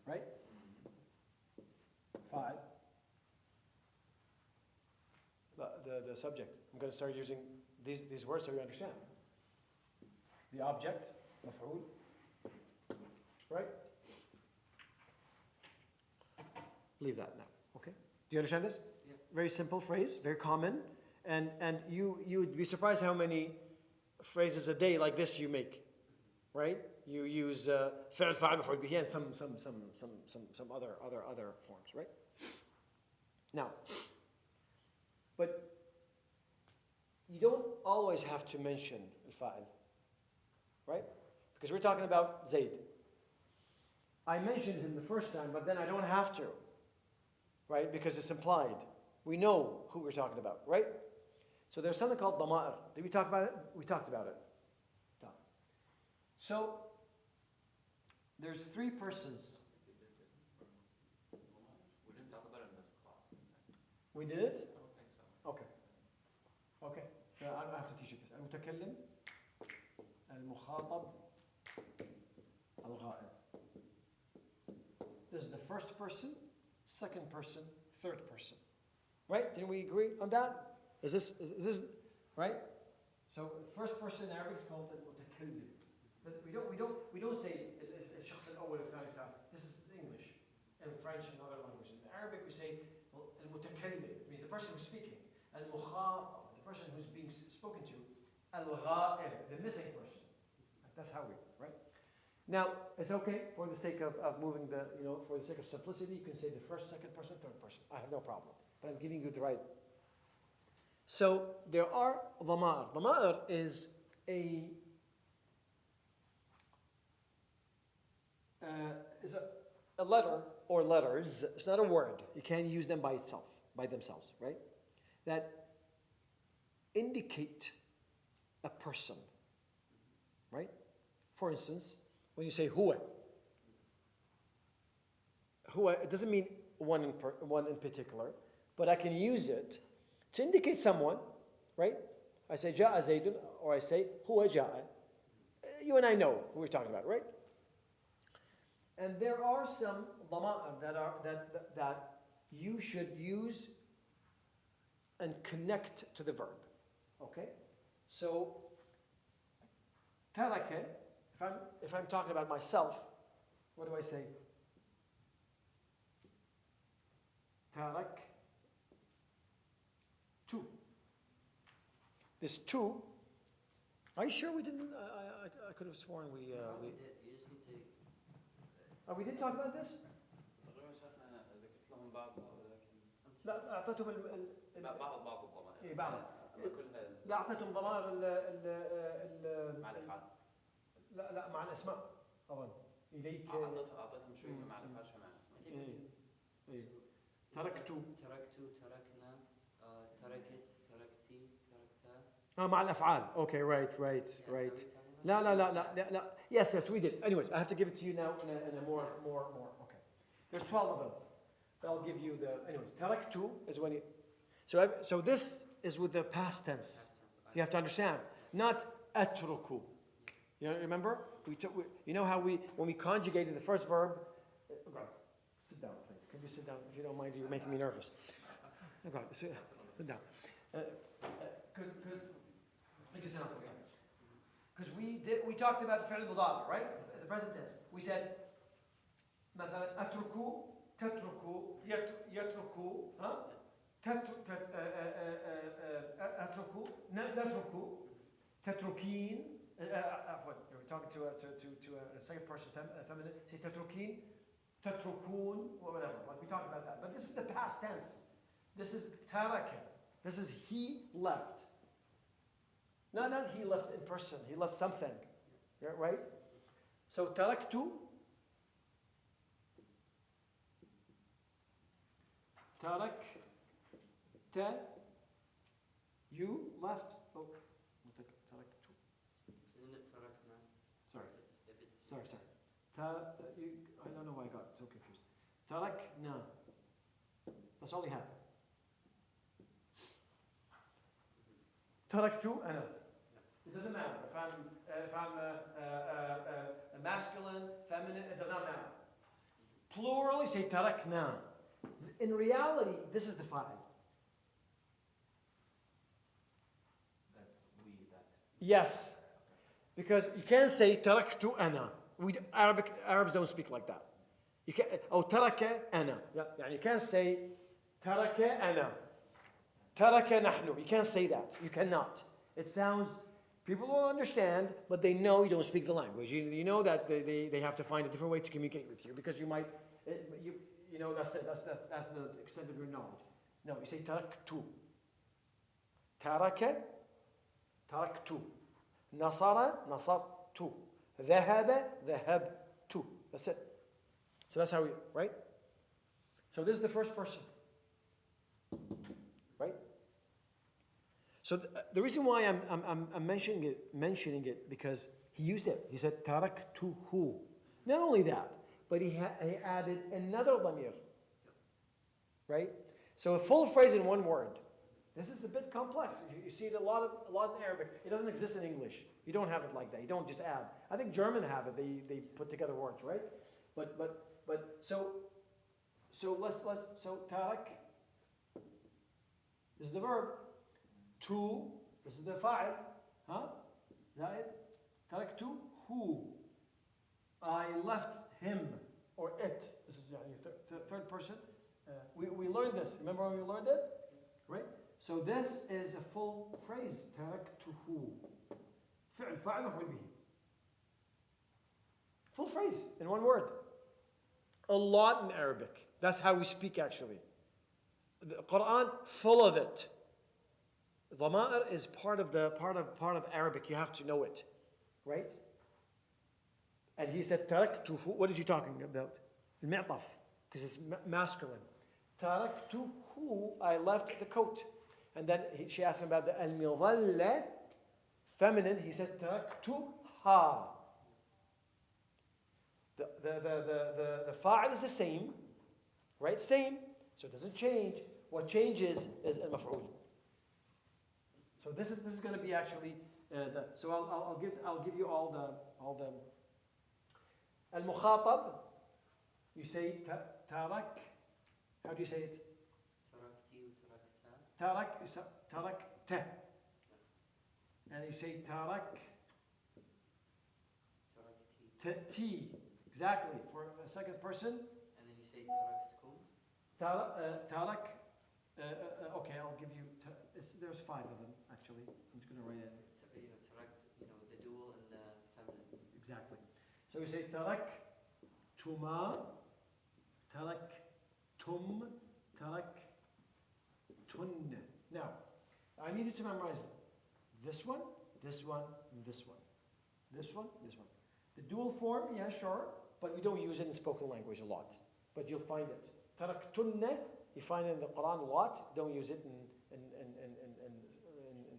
[SPEAKER 1] right? 5. The subject. I'm going to start using these words so you understand. The object, مفعول, right? Leave that now, okay? Do you understand this?
[SPEAKER 2] Yeah.
[SPEAKER 1] Very simple phrase, very common, and you would be surprised how many phrases a day like this you make, right? You use فعل فاعل مفعول به and some other forms, right? Now, but you don't always have to mention al-fa'il, right? Because we're talking about Zayd. I mentioned him the first time, but then I don't have to, right? Because it's implied. We know who we're talking about, right? So there's something called dama'ir. Did we talk about it? We talked about it. So there's 3 persons.
[SPEAKER 3] We didn't talk about it in this class.
[SPEAKER 1] We did it?
[SPEAKER 3] I don't think so.
[SPEAKER 1] Okay. I have to teach you this. المتكلم, المخاطب, الغائب. There's the first person, second person, third person. Right? Didn't we agree on that? Is this right? So first person in Arabic is called al-mutakallim. But we don't say الشخص الأول الثاني الثالث. This is English and French and other languages. In Arabic we say al-mutakallim, means the person who's speaking. Al-mukhatab, the person who's being spoken to. Al-ghaib, the missing person. That's how we, right? Now, it's okay for the sake of moving the, for the sake of simplicity, you can say the first, second person, third person. I have no problem. But I'm giving you the right. So there are dhama'ir. Dhama'ir is a letter or letters. It's not a word. You can't use them by themselves, right? That indicate a person, right? For instance, when you say huwa, it doesn't mean one in particular, but I can use it to indicate someone, right? I say ja'a Zaydun, or I say huwa ja'a. You and I know who we're talking about, right? And there are some dhama'ir that you should use and connect to the verb. Okay? So taraka, if I'm talking about myself, what do I say? Tarak two. This two. Are you sure we didn't? I could have sworn we.
[SPEAKER 2] We did. You just need to.
[SPEAKER 1] Oh, we did talk about this.
[SPEAKER 3] تقريبا شيخنا ذكرت لهم بعض ولكن
[SPEAKER 1] لا أعطيتهم
[SPEAKER 3] بعض الضمائر.
[SPEAKER 1] إيه بعض.
[SPEAKER 3] أما كلها
[SPEAKER 1] لا أعطيتهم ضمائر
[SPEAKER 3] مع الأفعال.
[SPEAKER 1] لا مع الأسماء أظن. إليك.
[SPEAKER 3] أعطيتهم شوية مع الأفعال شوية مع الأسماء.
[SPEAKER 1] إيه. تركت.
[SPEAKER 2] تركنا. تركت. تركتي. تركتا.
[SPEAKER 1] مع الأفعال. Okay, right. لا. Yes, we did. Anyways, I have to give it to you now in a more. Okay. There's 12 of them. But I'll give you the. Anyways, taraktu is when you. So this is with the past tense. You have to understand. Not atruku. You know, remember? You know how when we conjugated the first verb. Okay. Sit down, please. Could you sit down? If you don't mind, you're making me nervous. Okay, sit down. Because we talked about fi'l mudari, right? The present tense. We said مثلا اتركوا تتركوا يتركوا اتركوا نتركوا تتركين عفوا we're talking to a second person feminine say تتركين تتركون whatever, like we talked about that, but this is the past tense. This is taraka. This is he left. Not he left in person. He left something. Right? So taraktu. Tarakta. You left. Oh, taraktu.
[SPEAKER 2] Isn't it tarakna?
[SPEAKER 1] Sorry.
[SPEAKER 2] If it's
[SPEAKER 1] Sorry. I don't know why I got so confused. Tarakna. That's all you have. Taraktu ana. It doesn't matter if I'm a masculine, feminine. It does not matter. Plural, you say tarakna. In reality, this is the fa'il.
[SPEAKER 3] That's we, that.
[SPEAKER 1] Yes, because you can't say taraktu ana. Arabs don't speak like that. You can taraka ana. You can't say taraka ana. Taraka nahnu. You can't say that. You cannot. It sounds. People will understand, but they know you don't speak the language. You know that they have to find a different way to communicate with you because you might. You know, that's it. That's the extent of your knowledge. No, you say taraktu. Taraka, taraktu. Nasara, nasartu. Dhahaba, dhahabtu. That's it. So that's how we, right? So this is the first person. Right? So the reason why I'm mentioning it because he used it. He said taraktuhu. Not only that, but he added another lamir. Right? So a full phrase in one word. This is a bit complex. You see it a lot in Arabic. It doesn't exist in English. You don't have it like that. You don't just add. I think German have it. They put together words, right? But So tarak, this is the verb. To, this is the fa'il. Huh? زائد. تركت who. I left him or it. This is third person. We learned this. Remember when we learned it? Right? So this is a full phrase. تركته. فعل فاعل مفعول به. Full phrase in one word. A lot in Arabic. That's how we speak actually. The Quran full of it. Dhama'ir is part of Arabic. You have to know it, right? And he said taraktuhu. What is he talking about? Al-mi'taf, because it's masculine. Taraktuhu. I left the coat. And then she asked him about the al-midhalla, feminine. He said taraktuha. The fa'il is the same, right? Same. So it doesn't change. What changes is al-maf'ul. So this is going to be actually so I'll give you all the al-mukhatab. You say tarak. How do you say it?
[SPEAKER 2] تركتي وتركتا.
[SPEAKER 1] Tarakta. And you say tarak
[SPEAKER 2] تركتي.
[SPEAKER 1] T. Exactly. For a second person.
[SPEAKER 2] And then you say تركتكم.
[SPEAKER 1] Tarak. Okay, I'll give you. There's 5 of them actually. I'm just going to write it.
[SPEAKER 2] Tarakt, the dual and the feminine.
[SPEAKER 1] Exactly. So we say tarak tuma, tarak tum, tarak tun. Now, I need you to memorize this one, this one, and this one. This one, this one. The dual form, yeah, sure, but we don't use it in spoken language a lot. But you'll find it. Tarak tunne, you find it in the Quran a lot. Don't use it in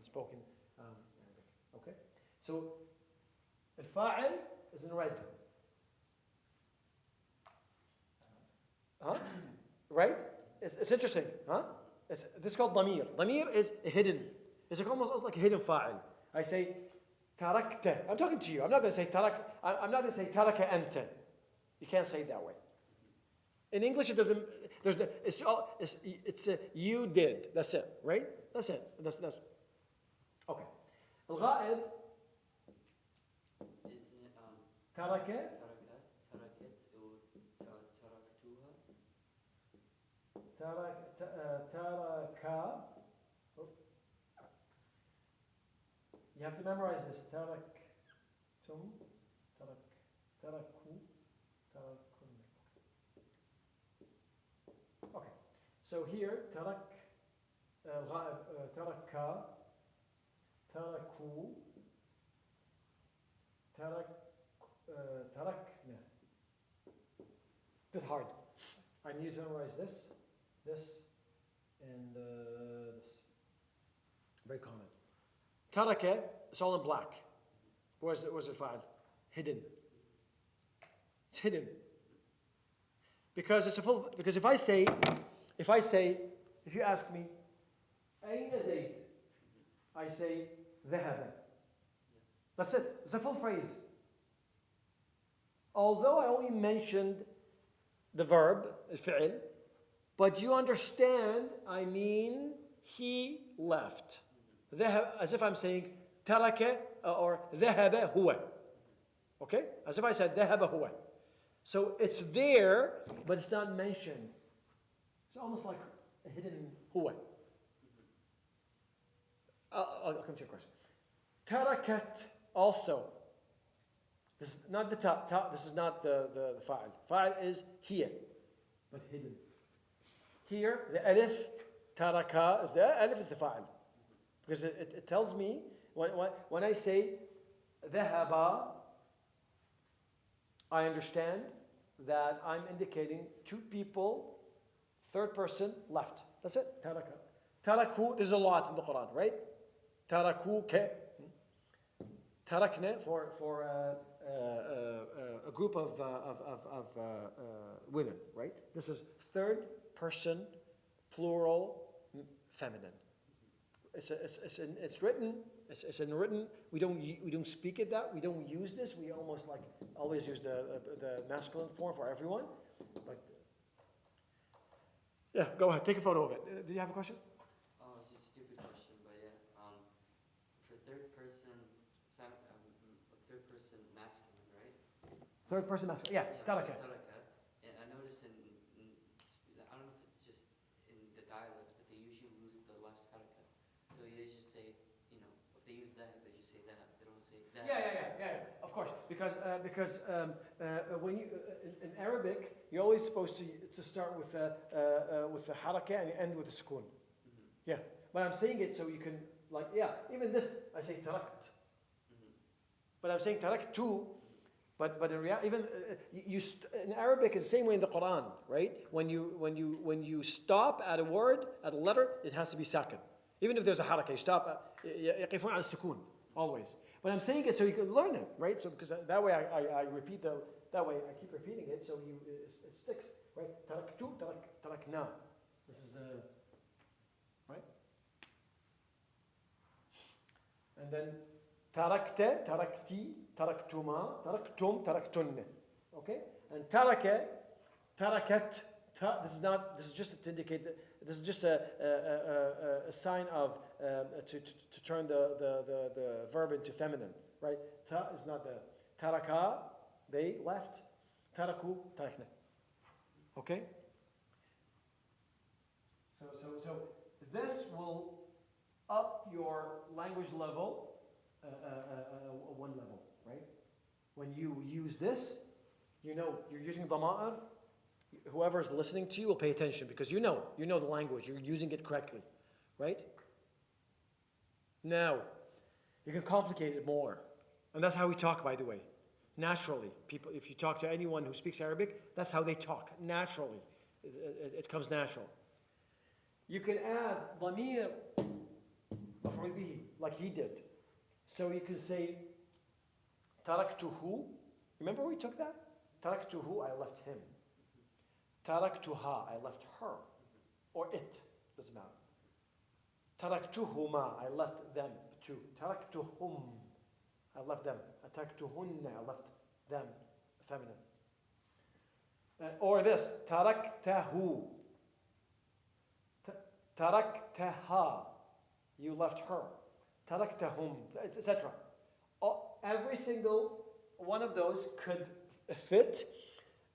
[SPEAKER 1] spoken Arabic. Okay? So, al-fa'il is in red. Huh? Right? It's interesting. Huh? This is called damir. Damir is hidden. It's almost like a hidden fa'il. I say tarakta. I'm talking to you. I'm not going to say tarak. I'm not going to say taraka anta. You can't say it that way. In English, it doesn't. There's no, it's you did. That's it, right? That's it. That's okay. Al-ghaib.
[SPEAKER 2] Isn't it
[SPEAKER 1] Taraka.
[SPEAKER 2] تركت وتركتوها.
[SPEAKER 1] Taraka. You have to memorize this. Taraktum. Taraku. Tarakun. Okay. So here, taraka, taraku, tarakna. Bit hard. I need to memorize this, and this. Very common. Taraka, it's all in black. Where's it found? Hidden. It's hidden. Because it's a full. Because if you ask me, أين زيد? I say ذهب. That's it. It's a full phrase. Although I only mentioned the verb, الفعل, but you understand, I mean, he left. ذهب, as if I'm saying ترك or ذهب هو. Okay? As if I said ذهب هو. So it's there, but it's not mentioned. It's almost like a hidden huwa. I'll come to your question. Tarakat also. This is not the this is not the fa'il. Fa'il is here, but hidden. Here, the alif, taraka, is the alif is the fa'il. Because it tells me, when I say dhahaba, I understand that I'm indicating 2 people, third person, left. That's it. Taraka. Taraku, there's a lot in the Quran, right? Taraku ke. Tarakne for a group of women, right? This is third person, plural, feminine. It's written It's in written. We don't speak it that. We don't use this. We almost like always use the masculine form for everyone. But yeah, go ahead. Take a photo of it. Do you have a question?
[SPEAKER 2] Oh, it's just a stupid question, but yeah. For third person masculine, right?
[SPEAKER 1] Third person masculine. Yeah, taraka.
[SPEAKER 2] Taraka. And I noticed I don't know if it's just in the dialects, but they usually lose the last haraka. So they just say, if they use that, they just say that. They don't say that.
[SPEAKER 1] Yeah. Of course, because when you in Arabic, you're always supposed to start with the haraka and end with a sukun.
[SPEAKER 2] Mm-hmm.
[SPEAKER 1] Yeah, but I'm saying it so you can even this I say tarakt, but I'm saying taraktu, but in reality even in Arabic it's the same way in the Quran, right? When you stop at a word at a letter, it has to be sakin, even if there's a haraka. You stop يقفون على السكون always. But I'm saying it so you can learn it, right? So because that way I repeat that way I keep repeating it so it sticks, right? Taraktu, tarakna. This is right? And then tarakte, tarakti, taraktuma, taraktum, taraktunne. Okay? And tarakat, this is just to indicate that this is just a sign of to turn the verb into feminine, right? Ta is not the taraka, they left. Taraku, tarakna. Okay? So this will up your language level one level, right? When you use this, you're using dama'ir. Whoever's listening to you will pay attention because you know the language. You're using it correctly, right? Now, you can complicate it more. And that's how we talk, by the way. Naturally. People, if you talk to anyone who speaks Arabic, that's how they talk. Naturally. It comes natural. You can add ضمير مفعول به, like he did. So you can say taraktuhu. Remember we took that? Taraktuhu, I left him. Taraktuha, I left her. Or it, doesn't matter. Taraktuhuma, I left them too. Taraktuhum, I left them. Taraktuhunna, I left them, feminine. Or this, taraktahu. Taraktaha, you left her. Taraktahum, etc. Every single one of those could fit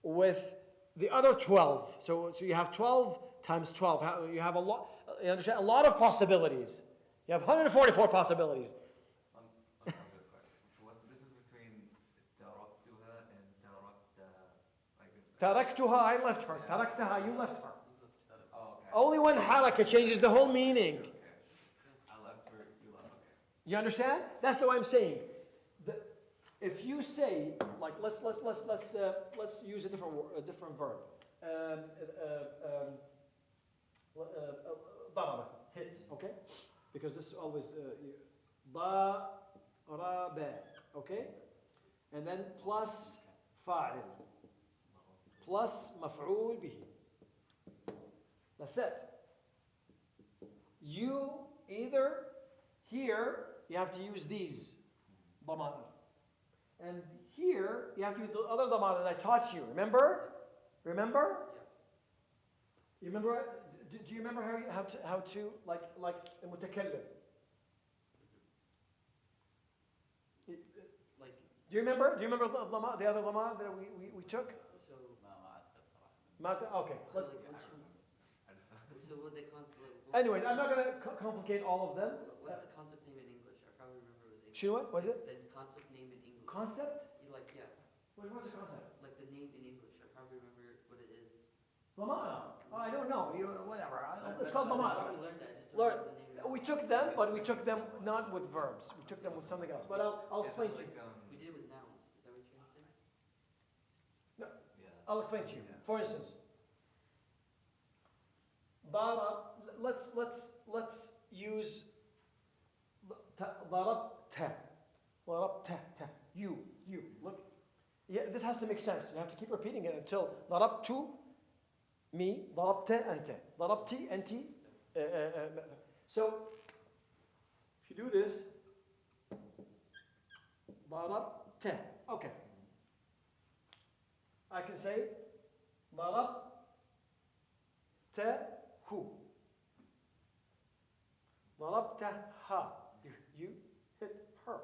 [SPEAKER 1] with the other 12. So you have 12 times 12. You have a lot. You understand? A lot of possibilities. You have 144 possibilities.
[SPEAKER 3] One good question. So what's the difference between taraktuha and
[SPEAKER 1] Taraktuha, I left her. Taraktaha, you left her.
[SPEAKER 3] Oh, okay.
[SPEAKER 1] Only one haraka changes the whole meaning.
[SPEAKER 3] Okay. I left her, you left. Okay.
[SPEAKER 1] You understand? That's what I'm saying. If you say, like, let's use a different verb. ضرب, hit, okay? Because this is always ضرب, okay? And then plus فاعل plus مفعول به. That's it. You either here you have to use these ضمائر. And here, you have to use the other damar that I taught you. Remember? Remember?
[SPEAKER 2] Yeah.
[SPEAKER 1] You remember? Do you remember how to like المتكلم?
[SPEAKER 2] Like,
[SPEAKER 1] Do you remember? Do you remember the other damar that we took?
[SPEAKER 2] so,
[SPEAKER 1] Okay.
[SPEAKER 2] so like, so what they concept.
[SPEAKER 1] Anyways, I'm not going to complicate all of them.
[SPEAKER 2] What's the concept name in English? I probably remember what they.
[SPEAKER 1] Shino, what is it?
[SPEAKER 2] The concept name in English.
[SPEAKER 1] Concept?
[SPEAKER 2] Yeah.
[SPEAKER 1] What's the concept?
[SPEAKER 2] Like the name in English. I probably remember what it is.
[SPEAKER 1] Damar. Oh, I don't know. Whatever. It's called
[SPEAKER 2] I
[SPEAKER 1] damar.
[SPEAKER 2] probably learned that. I just don't remember the name.
[SPEAKER 1] We took them, but we took them not with verbs. We took them with something else. But I'll explain to you.
[SPEAKER 2] We did it with nouns. Is that what you're trying to say?
[SPEAKER 3] Yeah.
[SPEAKER 1] I'll explain to you. For instance, Bara, let's use ضربت. ضربت. You. Look. Yeah, this has to make sense. You have to keep repeating it until ضربت me, ضربت أنت. ضربتي أنت. So if you do this, ضربت. Okay. I can say ضربته. ضربتها. You hit her.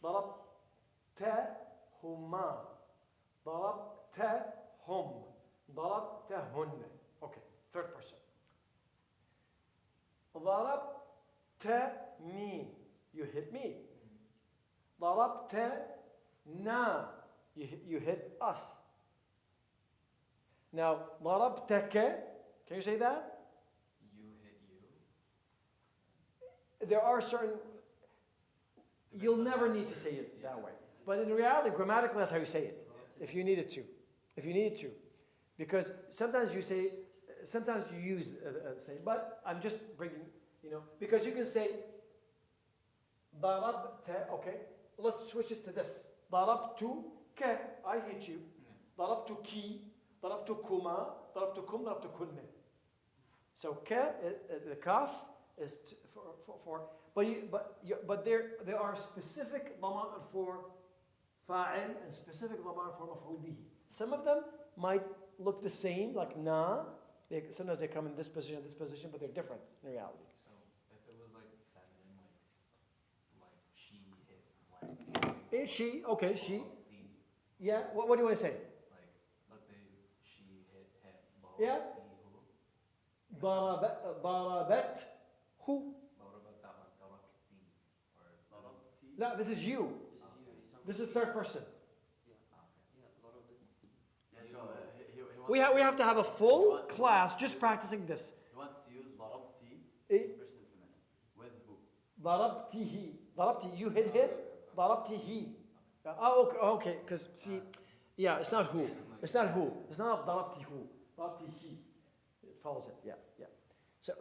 [SPEAKER 1] ضربتهما. ضربتهم. ضربتهن. Okay, third person. ضربتني. You hit me. ضربتنا. You hit us. Now, ضربتك. Can you say that?
[SPEAKER 3] You hit you.
[SPEAKER 1] There are certain. You'll never need to say it that way. But in reality, grammatically, that's how you say it. If you needed to. If you needed to. Because sometimes you say, sometimes you use say, but I'm just bringing, because you can say, ضربت, okay, let's switch it to this. ضربتك, I hit you. ضربتك, ضربتكما, ضربتكم, ضربتكن. So the kaf is for but there are specific ضمائر for فاعل and specific ضمائر for مفعول به. Some of them might look the same, like na. Sometimes they come in this position, but they're different in reality.
[SPEAKER 3] So if it was like feminine, like she hit blank.
[SPEAKER 1] She, okay, she.
[SPEAKER 3] D.
[SPEAKER 1] Yeah, what do you want to say?
[SPEAKER 3] Like let's say she hit him.
[SPEAKER 1] Yeah. ضربته.
[SPEAKER 3] ضربت تركتي or ضربتي.
[SPEAKER 1] No, this is you. This is third person. We have to have a full class just practicing this.
[SPEAKER 8] He wants to use ضربتي, second person feminine. With who?
[SPEAKER 1] ضربته. ضربتي, you hit him. ضربته. Oh, okay, because see, yeah, it's not who. It's not who. It's not ضربته. ضربته. It follows it. Yeah. So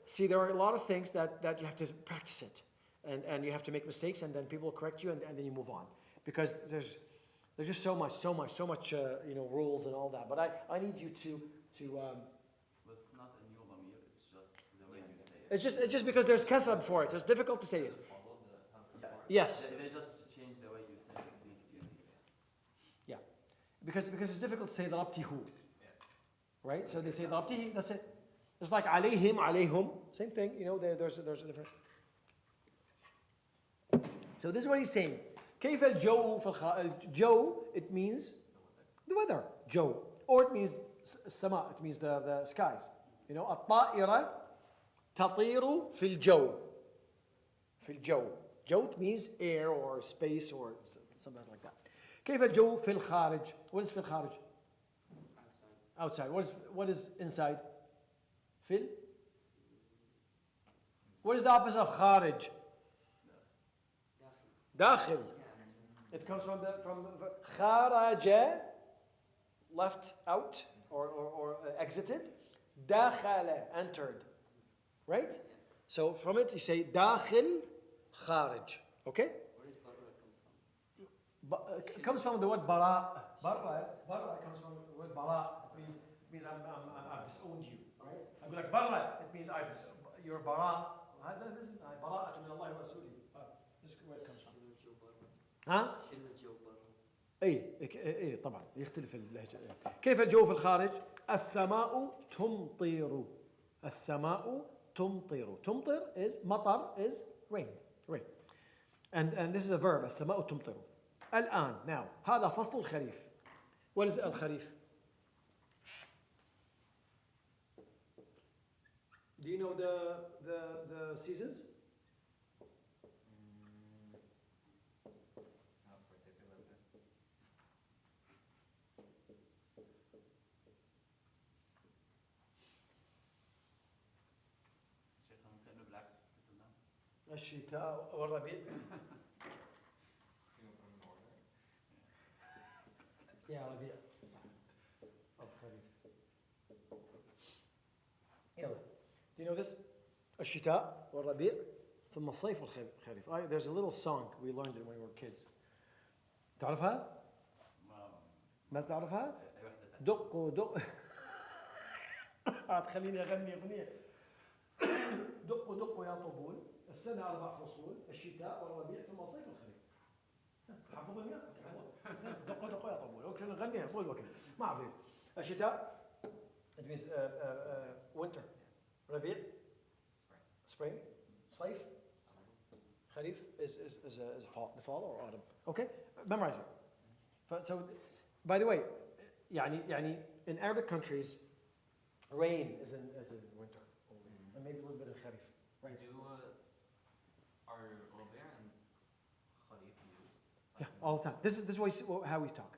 [SPEAKER 1] see, there are a lot of things that you have to practice it, and you have to make mistakes, and then people will correct you, and then you move on, because there's just so much rules and all that. But I need you to.
[SPEAKER 8] But it's not a new ضمير, it's just the way you say it.
[SPEAKER 1] It's just because there's kasra before it. It's difficult to say it.
[SPEAKER 8] Follow the before.
[SPEAKER 1] Yes.
[SPEAKER 8] They just change the way you say it to make it easy.
[SPEAKER 1] Yeah, because it's difficult to say ضربته. Right? So they say ضربته. That's it. It's like عليهم, عليهم. Same thing. There's a different. So this is what he's saying. كيف الجو في الجو, it means the weather. جو. Or it means السماء. It means the skies. الطائرة تطير في الجو. في الجو. جو means air or space or something like that. كيف الجو في الخارج? What is في الخارج? Outside. What is inside? في What is the opposite of خارج? داخل. It comes from خرج, left out or exited. دخل, entered. Right? So from it you say داخل خارج. Okay?
[SPEAKER 2] Where does barra come from?
[SPEAKER 1] It comes from the word bara. Bara comes from the word bara. It means I've disowned you. Right? I'm like bara. It means you're bara. This is براءة من الله ورسوله. This is where it comes from. ها؟
[SPEAKER 2] شنو الجو برا؟
[SPEAKER 1] اي طبعا يختلف اللهجة. كيف الجو في الخارج؟ السماء تمطر. السماء تمطر. تمطر is مطر is rain. And this is a verb. السماء تمطر. الآن, now, هذا فصل الخريف. What is الخريف? Do you know the seasons?
[SPEAKER 3] Not particularly.
[SPEAKER 8] شيخنا كأنه بالعكس قلنا.
[SPEAKER 1] الشتاء والربيع. يا ربيع. صح. الخريف. يلا. Do you know this? الشتاء والربيع ثم الصيف والخريف. There's a little song we learned it when we were kids. تعرفها؟ ما تعرفها؟ دق تخليني أغني أغنية. دق يا طبول السنة 4 فصول الشتاء والربيع ثم الصيف والخريف. حافظني دقوا دقوا يا طبول اوكي نغنيها طول الوقت ما اعرف الشتاء it means winter ربيع spring صيف خريف is fall the fall or autumn okay memorize it so by the way يعني in Arabic countries rain is in winter only and maybe a little bit of kharif right
[SPEAKER 8] Do are Robert and Khalif used?
[SPEAKER 1] yeah all the time this is how we talk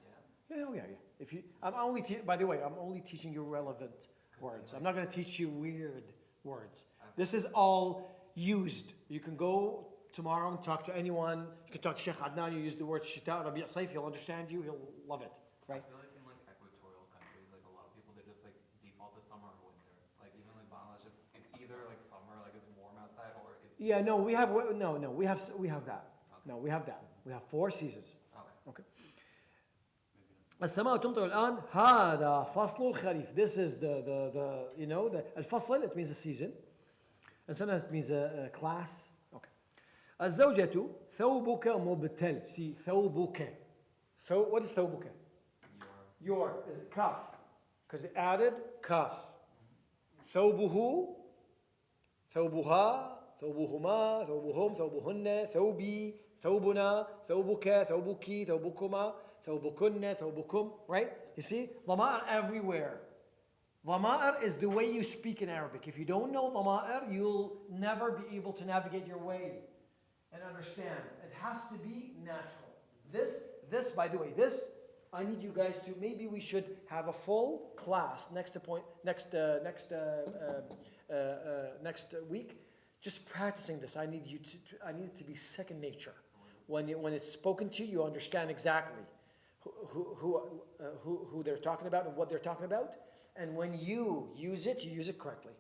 [SPEAKER 1] yeah if you I'm only by the way I'm only teaching you relevant words I'm not going to teach you weird words this is all used you can go tomorrow and talk to anyone you can talk to Sheikh Adnan you use the word shita rabi' sayf he'll understand you he'll love it right
[SPEAKER 8] I feel like in like equatorial countries, like a lot of people they just like default to summer or winter. Like even like Bangladesh, it's either like summer, like it's warm outside, or it's
[SPEAKER 1] yeah no we have that no we have that we have 4 seasons okay السماء تمطر الآن هذا فصل الخريف this is the you know the الفصل it means a season and sometimes it means a class okay الزوجة ثوبك مبتل see ثوبك what is ثوبك your is it kaf because it added kaf ثوبه ثوبها ثوبهما ثوبهم ثوبهن ثوبي ثوبنا ثوبك ثوبك ثوبكما ثوبكن ثوبكم right you see ضمائر everywhere ضمائر is the way you speak in Arabic if you don't know ضمائر you'll never be able to navigate your way and understand it has to be natural this by the way this I need you guys to maybe we should have a full class next week just practicing this I need it to be second nature when it's spoken to you you understand exactly who they're talking about and what they're talking about and when you use it correctly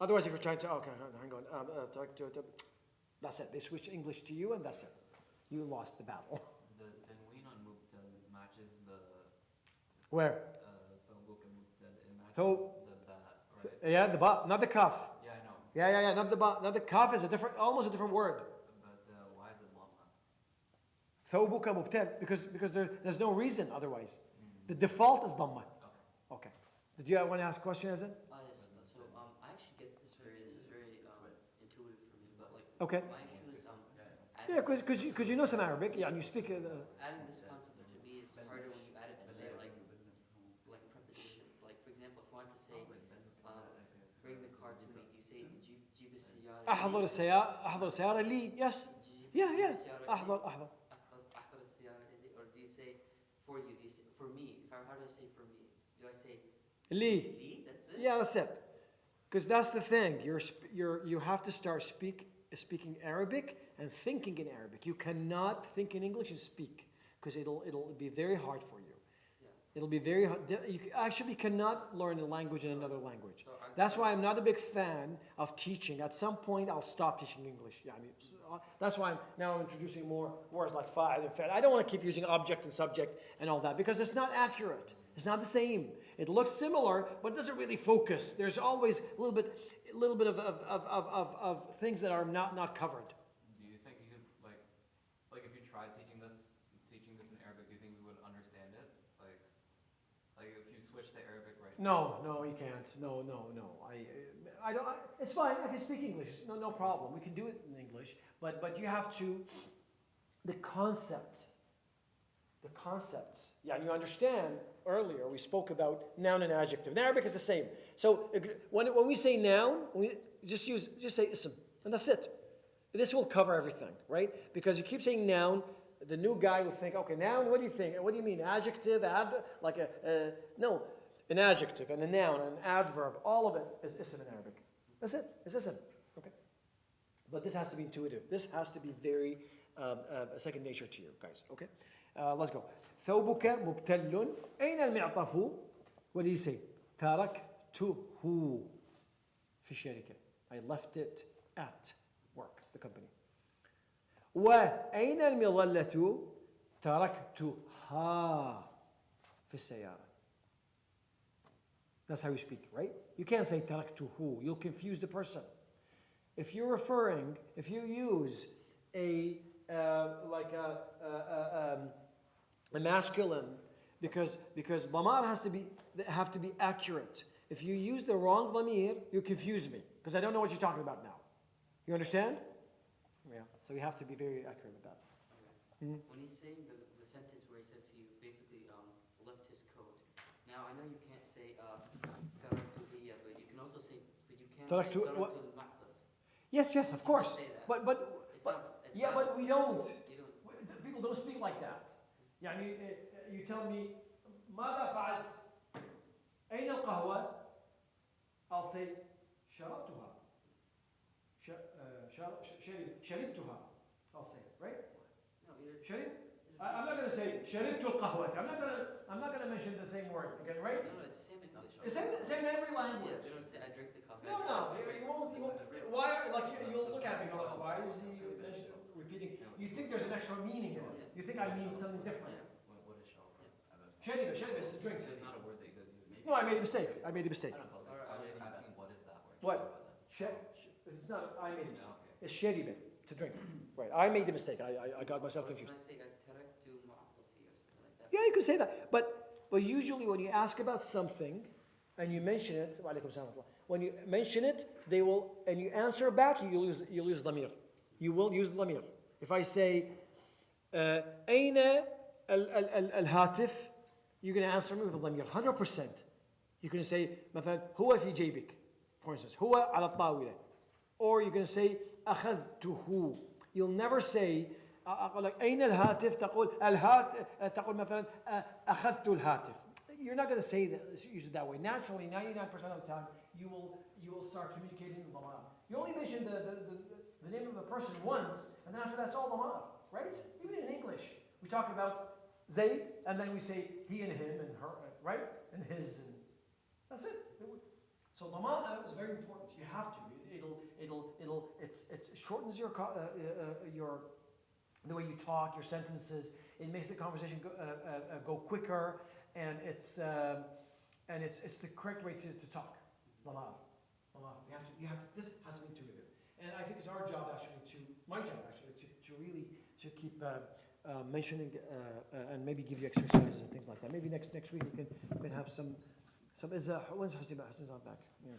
[SPEAKER 1] otherwise if you're trying to okay hang on that's it they switch English to you and that's it you lost the battle
[SPEAKER 8] the tanween on mubtal matches the
[SPEAKER 1] where
[SPEAKER 8] ثوبك مبتل it matches
[SPEAKER 1] Thawb.
[SPEAKER 8] the ba right?
[SPEAKER 1] yeah the ba not the kaf
[SPEAKER 8] Yeah, I know.
[SPEAKER 1] yeah not the ba not the kaf is almost a different word
[SPEAKER 8] But why is it lamma?
[SPEAKER 1] ثوبك مبتل because there's no reason otherwise the default is dhamma okay did you want to ask a question Azan?
[SPEAKER 2] Yes. So I actually get this is very intuitive for me. But like
[SPEAKER 1] Okay.
[SPEAKER 2] my issue is
[SPEAKER 1] Yeah, because you know some Arabic, yeah, and you speak.
[SPEAKER 2] adding this concept to me is harder when you add it to say like prepositions. Like for example, if I want to say bring the car to me, do you say جيب السيارة؟
[SPEAKER 1] أحضر السيارة أحضر السيارة لي yes yeah أحضر
[SPEAKER 2] أحضر السيارة لي or do you say for you? Do you say for me? How do I say for me? Do I say
[SPEAKER 1] لي
[SPEAKER 2] لي? That's it.
[SPEAKER 1] yeah that's it because that's the thing you have to start speaking Arabic and thinking in Arabic you cannot think in English and speak because it'll be very hard for you it'll be very hard you actually cannot learn a language in another language that's why I'm not a big fan of teaching at some point I'll stop teaching English that's why I'm introducing more words like fa'il and fa'il I don't want to keep using object and subject and all that because it's not accurate it's not the same it looks similar but it doesn't really focus there's always a little bit of things that are not covered.
[SPEAKER 8] Do you think you could like if you tried teaching this in Arabic, do you think we would understand it? Like if you switch to Arabic right
[SPEAKER 1] No, you can't. No. I don't. It's fine. I can speak English. No problem. We can do it in English. But you have to. The concepts. Yeah, you understand. Earlier we spoke about noun and adjective. In Arabic, it's the same. So when we say noun, we just say ism, and that's it. This will cover everything, right? Because you keep saying noun, the new guy will think, okay, noun. What do you think? What do you mean? Adjective, no, an adjective and a noun and an adverb. All of it is ism in Arabic. That's it. It's ism. Okay. But this has to be intuitive. This has to be very second nature to you guys. Okay. Let's go. ثوبك مبتل أين المعطف what do you say تركته في الشركة I left it at work the company وأين المظلة تركتها في السيارة that's how you speak right you can't say تركته you'll confuse the person if you use a like a masculine because ضمائر have to be accurate. If you use the wrong ضمير, you confuse me because I don't know what you're talking about now. You understand? Yeah. So you have to be very accurate with that.
[SPEAKER 2] When he's saying the sentence where he says he basically left his coat. Now I know you can't say taraktu hiya, but you can also say, but you can't
[SPEAKER 1] Taraktu
[SPEAKER 2] say
[SPEAKER 1] what?
[SPEAKER 2] taraktu al-ma'taf.
[SPEAKER 1] Yes, of course.
[SPEAKER 2] Say that.
[SPEAKER 1] But
[SPEAKER 2] It's
[SPEAKER 1] yeah,
[SPEAKER 2] not-
[SPEAKER 1] but we don't.
[SPEAKER 2] You don't.
[SPEAKER 1] People don't speak like that. يعني you tell me ماذا فعلت؟ أين القهوة؟ I'll say شربتها. شربتها. I'll say it, right?
[SPEAKER 2] No, you're.
[SPEAKER 1] شرب. I'm not going to say شربت القهوة. I'm not going to mention the same word again, right?
[SPEAKER 2] No, it's the same in English.
[SPEAKER 1] It's same in every
[SPEAKER 2] Yeah,
[SPEAKER 1] language.
[SPEAKER 2] they don't say I drink the coffee.
[SPEAKER 1] No, you won't. Why? Like you'll look at me and go, like, why is he repeating? You think there's an extra meaning in it. You think I mean something different.
[SPEAKER 8] What is shalom?
[SPEAKER 1] Shadiba is to drink.
[SPEAKER 8] So it's not a word that you guys use.
[SPEAKER 1] No, I made a mistake. I made a mistake.
[SPEAKER 8] I was asking what is that word?
[SPEAKER 1] What?
[SPEAKER 8] Shalom
[SPEAKER 1] It's not. I made a mistake.
[SPEAKER 8] then.
[SPEAKER 1] It's shadiba to drink. Right. I made the mistake. I got myself
[SPEAKER 2] Or can
[SPEAKER 1] confused.
[SPEAKER 2] I say taraktu ma'tafi or something like that?
[SPEAKER 1] Yeah, you could say that. But usually when you ask about something and you mention it, wa alaikum salam wa rahmatullah, when you mention it, they will, and you answer back, you'll use ضمير. You will use ضمير. If I say, أين الهاتف, you're going to answer me with a ضمير, 100%. You're going to say, مثلا, هو في جيبك, for instance, هو على الطاولة. Or you're going to say, أخذته. You'll never say, أقول لك أين الهاتف, تقول مثلا, أخذت الهاتف. You're not going to say that, use it that way. Naturally, 99% of the time, you will start communicating with Lamar. You only mention the name of the person once, and then after that's all Lamar, right? Even in English, we talk about Zayd, and then we say he and him and her, right? And his, and that's it. So Lamar is very important. You have to. It shortens your the way you talk, your sentences. It makes the conversation go quicker. And it's the correct way to talk. Lamar. You have to, this has to be intuitive. And I think it's our job my job to really keep mentioning and maybe give you exercises and things like that. Maybe next week we can have some when's Hasiba? Hassan's not back. Yeah.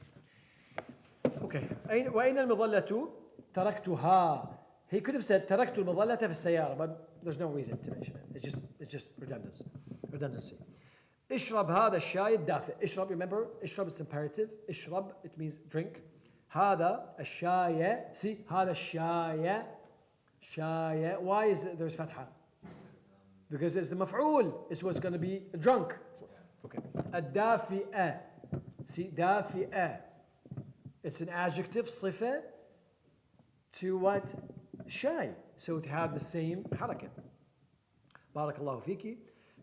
[SPEAKER 1] Okay. وأين المظلة تركتها. He could have said تركت المظلة في السيارة, but there's no reason to mention it. It's just redundancy. اشرب هذا الشاي الدافئ. اشرب, remember, اشرب is imperative. اشرب, it means drink. هذا الشاي, see, هذا الشاي, شاي. Why is there's فتحة? Because it's the مفعول. It's what's going to be drunk. Okay. الدافئة, see, دافئة. It's an adjective, صفة, to what? شاي. So it had the same حركة. بارك الله فيك.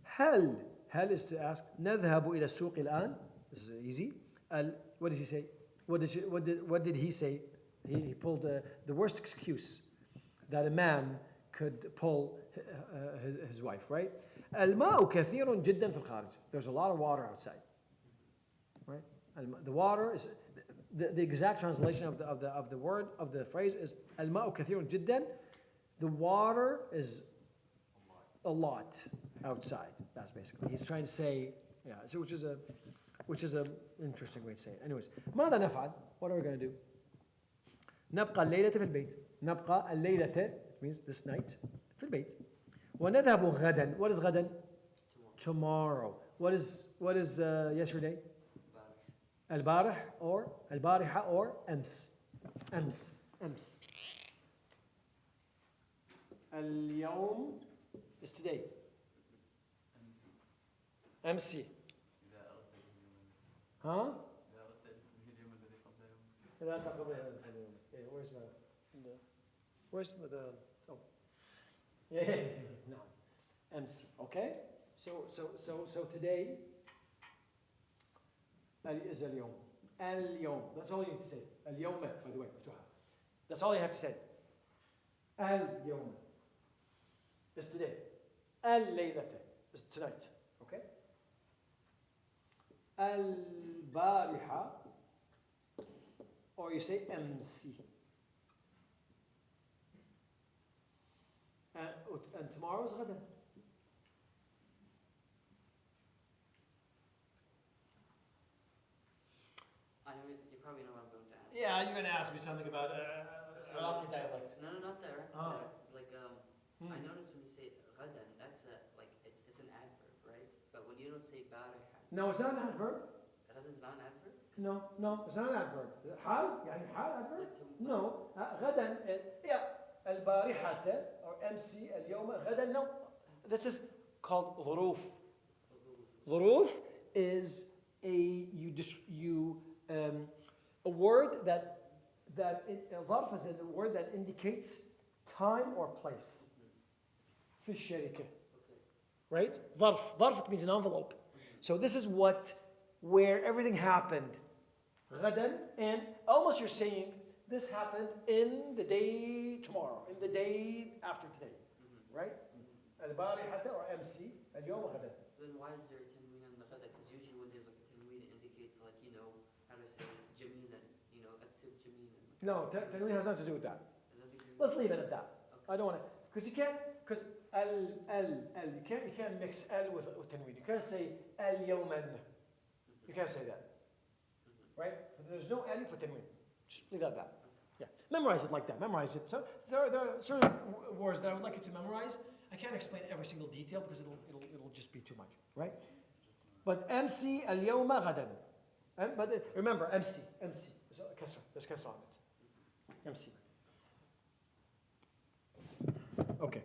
[SPEAKER 1] هل is to ask نذهب إلى السوق الآن. This is easy. What does he say? What did he say? He pulled the worst excuse that a man could pull his wife, right? الماء كثير جدا في الخارج. There's a lot of water outside, right? The water is the exact translation of the word of the phrase is الماء كثير جدا. The water is a lot outside. That's basically he's trying to say, yeah. So which is a interesting way to say it. Anyways, ماذا نفعل? What are we going to do? نبقى الليلة في البيت. نبقى الليلة, it means this night, في البيت. ونذهب غدا. What is غدا? Tomorrow. What is yesterday? البارح or البارحة or أمس. اليوم is today. MC. Huh? لا تقبل اليوم. Where's the oh. Yeah. No. MC. Okay? So today is اليوم. اليوم. That's all you need to say. اليوم, by the way, مفتوحة. That's all you have to say. اليوم is today. الليلة is tonight. Okay? البارحة, or you say MC. and tomorrow is غدا.
[SPEAKER 2] I know you probably know what I'm going to ask.
[SPEAKER 1] Yeah, you're going to ask me something about Iraqi dialect.
[SPEAKER 2] No, not the Iraqi
[SPEAKER 1] Ah.
[SPEAKER 2] dialect. Like I
[SPEAKER 1] Hmm.
[SPEAKER 2] noticed when you say غدا, that's like it's an adverb, right? But when you don't say بارحة,
[SPEAKER 1] No, it's not an adverb.
[SPEAKER 2] غدا is not an adverb.
[SPEAKER 1] No, it's not an adverb. حال يعني حال adverb?
[SPEAKER 2] Like to,
[SPEAKER 1] No. غدا, yeah. البارحة or MC اليوم غدا. No. This is called ظروف. ظروف is a word ظرف is a word that indicates time or place. في الشركة. Right? ظرف it means an envelope. So this is where everything happened. غدا, and almost you're saying this happened in the day tomorrow, in the day after today. Right? البارحة or MC اليوم غدا.
[SPEAKER 2] Then why is there a tanween on the غدا? Because usually when there's like a tanween, it indicates like, you know, how to say jamilan, you know, aktib jamilan.
[SPEAKER 1] No, tanween has nothing to do with that.
[SPEAKER 2] Is that because
[SPEAKER 1] Let's leave it at that.
[SPEAKER 2] Okay.
[SPEAKER 1] I don't want to, because you can't mix L with tanween. You can't say al yawman. You can't say that. Right? There's no alif for tanween. Just leave it at that. Yeah. Memorize it like that. Memorize it. So there are certain words that I would like you to memorize. I can't explain every single detail because it'll just be too much. Right? But MC al yawma ghadan. But remember, MC. So, kasra. There's kasra on it. MC. Okay.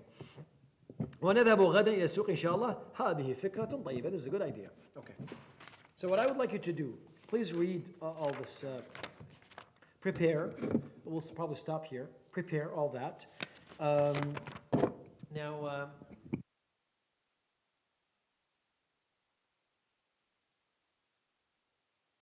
[SPEAKER 1] ونذهب غدا إلى السوق إن شاء الله. هذه فكرة طيبة. This is a good idea. Okay. So what I would like you to do, please read all this. Prepare. We'll probably stop here. Prepare all that. Now.